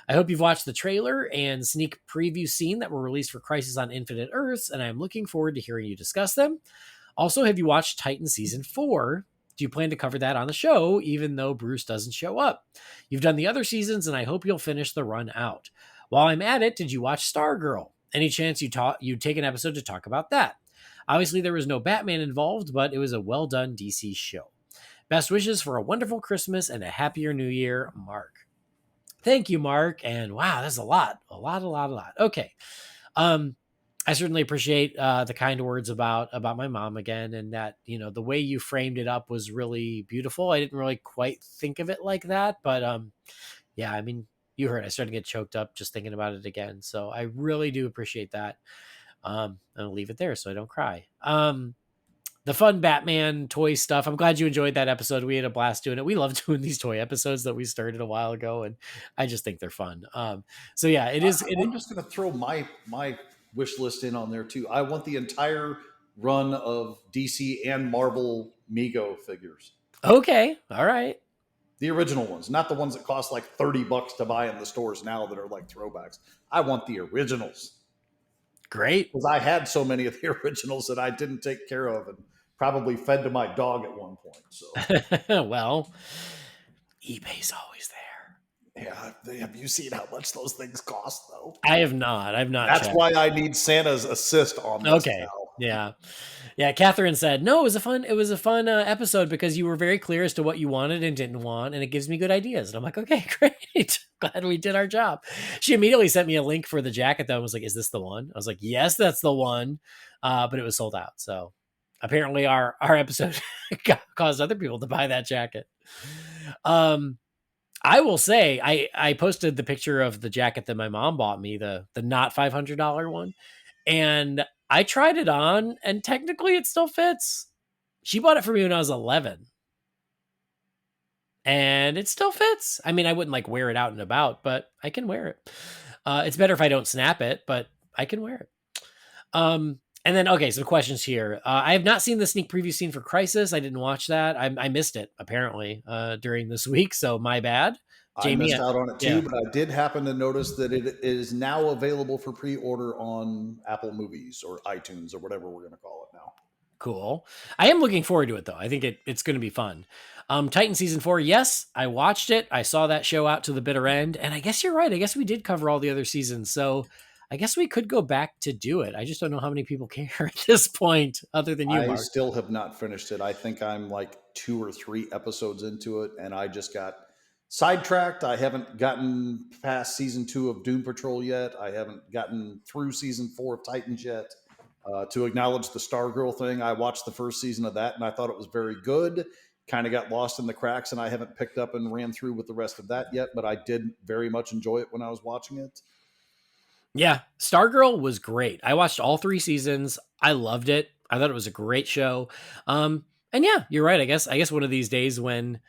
I hope you've watched the trailer and sneak preview scene that were released for Crisis on Infinite Earths, and I'm looking forward to hearing you discuss them. Also, have you watched Titan Season 4? Do you plan to cover that on the show, even though Bruce doesn't show up? You've done the other seasons, and I hope you'll finish the run out. While I'm at it, did you watch Stargirl? Any chance you'd take an episode to talk about that? Obviously, there was no Batman involved, but it was a well-done DC show. Best wishes for a wonderful Christmas and a happier New Year, Mark. Thank you, Mark. And wow, that's a lot. Okay. I certainly appreciate the kind words about my mom again, and that, the way you framed it up was really beautiful. I didn't really quite think of it like that, but yeah, I mean, you heard I started to get choked up just thinking about it again. So I really do appreciate that. I'll leave it there so I don't cry. The fun Batman toy stuff. I'm glad you enjoyed that episode. We had a blast doing it. We love doing these toy episodes that we started a while ago, and I just think they're fun. So yeah, it is. I'm just going to throw my wish list in on there too. I want the entire run of DC and Marvel Mego figures. Okay, all right. The original ones, not the ones that cost like $30 to buy in the stores now that are like throwbacks. I want the originals. Great. Because I had so many of the originals that I didn't take care of and probably fed to my dog at one point. So, well, eBay's always there. Yeah. Have you seen how much those things cost, though? I have not. I've not. That's checked. why I need Santa's assist on this. Okay. Now. Yeah. Catherine said, no, it was a fun episode because you were very clear as to what you wanted and didn't want. And it gives me good ideas. And I'm like, okay, great. Glad we did our job. She immediately sent me a link for the jacket though. And was like, is this the one? I was like, yes, that's the one. But it was sold out. So apparently our episode caused other people to buy that jacket. I will say I posted the picture of the jacket that my mom bought me, the not $500 one. And I tried it on and technically it still fits. She bought it for me when I was 11. And it still fits. I mean, I wouldn't like wear it out and about, but I can wear it. It's better if I don't snap it, but I can wear it. And then, okay, some questions here. I have not seen the sneak preview scene for Crisis. I didn't watch that. I missed it, apparently, during this week, so my bad. Jamie, I missed out on it too, but I did happen to notice that it is now available for pre-order on Apple Movies or iTunes or whatever we're going to call it now. Cool. I am looking forward to it, though. I think it's going to be fun. Titan Season 4, yes, I watched it. I saw that show out to the bitter end, and I guess you're right. I guess we did cover all the other seasons, so I guess we could go back to do it. I just don't know how many people care at this point, other than you, Mark. I still have not finished it. I think I'm like 2 or 3 episodes into it, and I just got sidetracked. I haven't gotten past season 2 of Doom Patrol yet. I haven't gotten through season 4 of Titans yet. To acknowledge the Stargirl thing, I watched the first season of that, and I thought it was very good. Kind of got lost in the cracks, and I haven't picked up and ran through with the rest of that yet, but I did very much enjoy it when I was watching it. Yeah, Stargirl was great. I watched all 3 seasons. I loved it. I thought it was a great show. And yeah, you're right. I guess one of these days when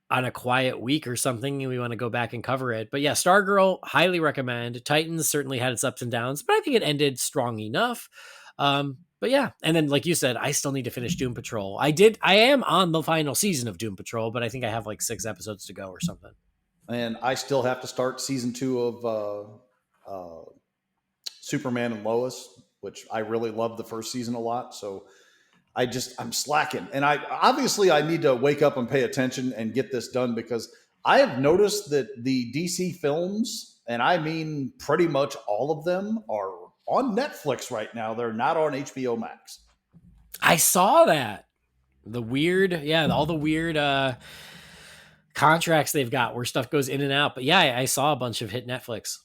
on a quiet week or something, we want to go back and cover it. But yeah, Stargirl, highly recommend. Titans certainly had its ups and downs, but I think it ended strong enough. But yeah, and then like you said, I still need to finish Doom Patrol. I am on the final season of Doom Patrol, but I think I have like 6 episodes to go or something. And I still have to start season 2 of Superman and Lois, which I really loved the first season a lot. So I'm slacking. And I need to wake up and pay attention and get this done, because I have noticed that the DC films, and I mean pretty much all of them, are on Netflix right now. They're not on HBO Max. I saw that. All the weird contracts they've got where stuff goes in and out. But yeah, I saw a bunch of hit Netflix.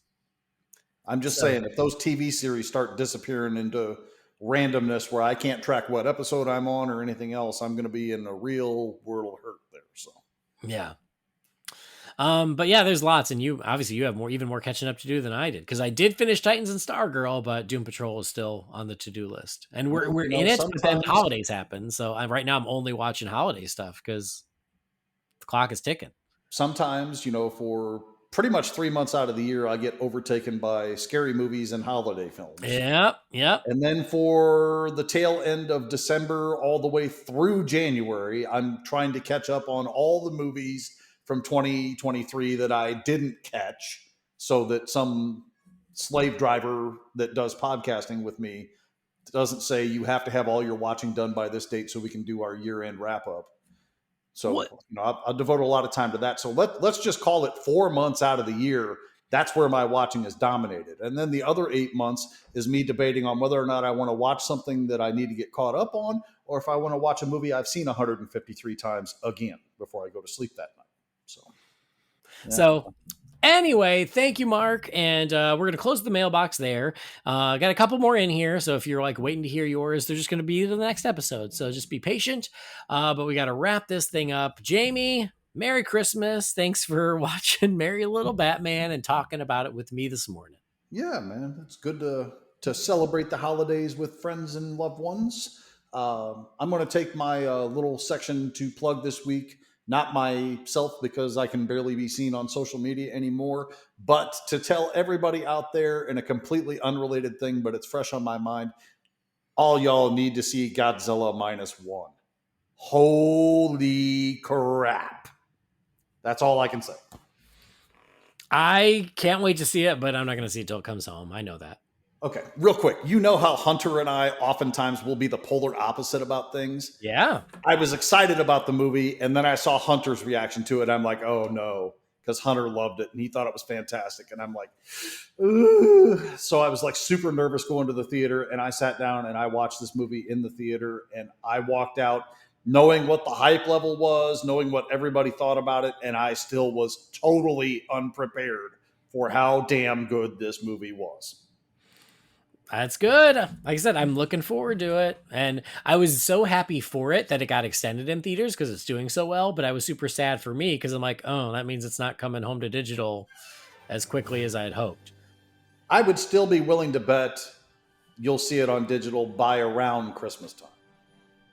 I'm just saying, if those TV series start disappearing into randomness where I can't track what episode I'm on or anything else, I'm going to be in a real world of hurt there. So, yeah. But yeah, there's lots, and you have even more catching up to do than I did, because I did finish Titans and Stargirl, but Doom Patrol is still on the to-do list, and we're in it. But then the holidays happen, so right now I'm only watching holiday stuff because the clock is ticking. Sometimes, for pretty much 3 months out of the year, I get overtaken by scary movies and holiday films. Yep. And then for the tail end of December all the way through January, I'm trying to catch up on all the movies from 2023 that I didn't catch, so that some slave driver that does podcasting with me doesn't say you have to have all your watching done by this date so we can do our year-end wrap-up. So, I'll devote a lot of time to that. So let's just call it 4 months out of the year. That's where my watching is dominated. And then the other 8 months is me debating on whether or not I want to watch something that I need to get caught up on, or if I want to watch a movie I've seen 153 times again before I go to sleep that night. So anyway, thank you, Mark. And we're going to close the mailbox there. Got a couple more in here. So if you're waiting to hear yours, they're just going to be the next episode. So just be patient. But we got to wrap this thing up. Jamie, Merry Christmas. Thanks for watching Merry Little Batman and talking about it with me this morning. Yeah, man. It's good to celebrate the holidays with friends and loved ones. I'm going to take my little section to plug this week. Not myself, because I can barely be seen on social media anymore, but to tell everybody out there in a completely unrelated thing, but it's fresh on my mind. All y'all need to see Godzilla -1. Holy crap. That's all I can say. I can't wait to see it, but I'm not going to see it till it comes home. I know that. Okay, real quick. You know how Hunter and I oftentimes will be the polar opposite about things? Yeah. I was excited about the movie, and then I saw Hunter's reaction to it. I'm like, oh no, because Hunter loved it, and he thought it was fantastic. And I'm like, ooh. So I was super nervous going to the theater, and I sat down and I watched this movie in the theater, and I walked out knowing what the hype level was, knowing what everybody thought about it, and I still was totally unprepared for how damn good this movie was. That's good. Like I said, I'm looking forward to it. And I was so happy for it that it got extended in theaters because it's doing so well. But I was super sad for me because I'm like, oh, that means it's not coming home to digital as quickly as I had hoped. I would still be willing to bet you'll see it on digital by around Christmas time.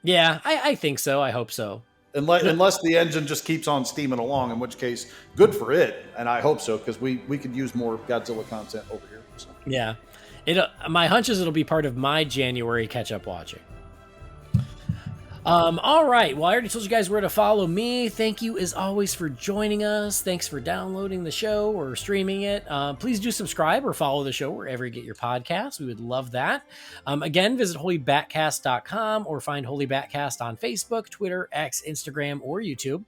Yeah, I think so. I hope so. Unless the engine just keeps on steaming along, in which case, good for it. And I hope so, because we could use more Godzilla content over here. So. Yeah. My hunch is it'll be part of my January catch-up watching. All right. Well, I already told you guys where to follow me. Thank you, as always, for joining us. Thanks for downloading the show or streaming it. Please do subscribe or follow the show wherever you get your podcasts. We would love that. Again, visit holybatcast.com or find Holy BatCast on Facebook, Twitter, X, Instagram, or YouTube.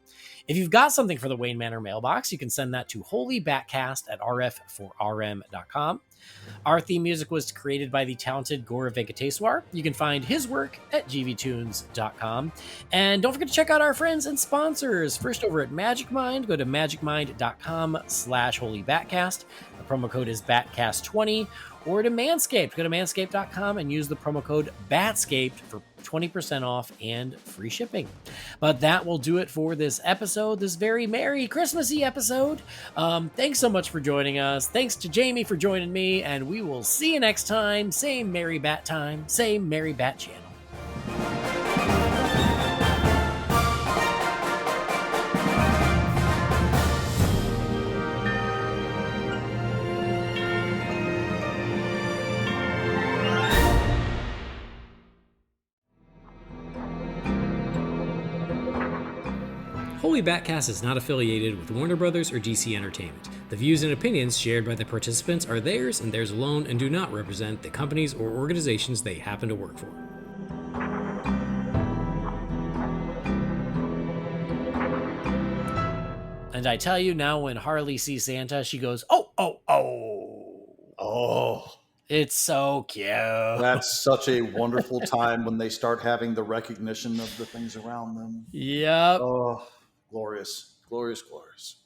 If you've got something for the Wayne Manor mailbox, you can send that to holybatcast@rf4rm.com. Our theme music was created by the talented Gaurav Venkateswar. You can find his work at gvtunes.com. And don't forget to check out our friends and sponsors. First, over at Magic Mind, go to magicmind.com/holybatcast. The promo code is BatCast20. Or to Manscaped, go to manscaped.com and use the promo code BATSCAPED for 20% off and free shipping. But that will do it for this episode, this very Merry Christmassy episode. Thanks so much for joining us. Thanks to Jamie for joining me, and we will see you next time. Same Merry Bat time, same Merry Bat channel. Holy BatCast is not affiliated with Warner Brothers or DC Entertainment. The views and opinions shared by the participants are theirs and theirs alone and do not represent the companies or organizations they happen to work for. And I tell you now, when Harley sees Santa, she goes, oh, oh, oh. Oh. It's so cute. That's such a wonderful time when they start having the recognition of the things around them. Yep. Oh, glorious, glorious, glorious.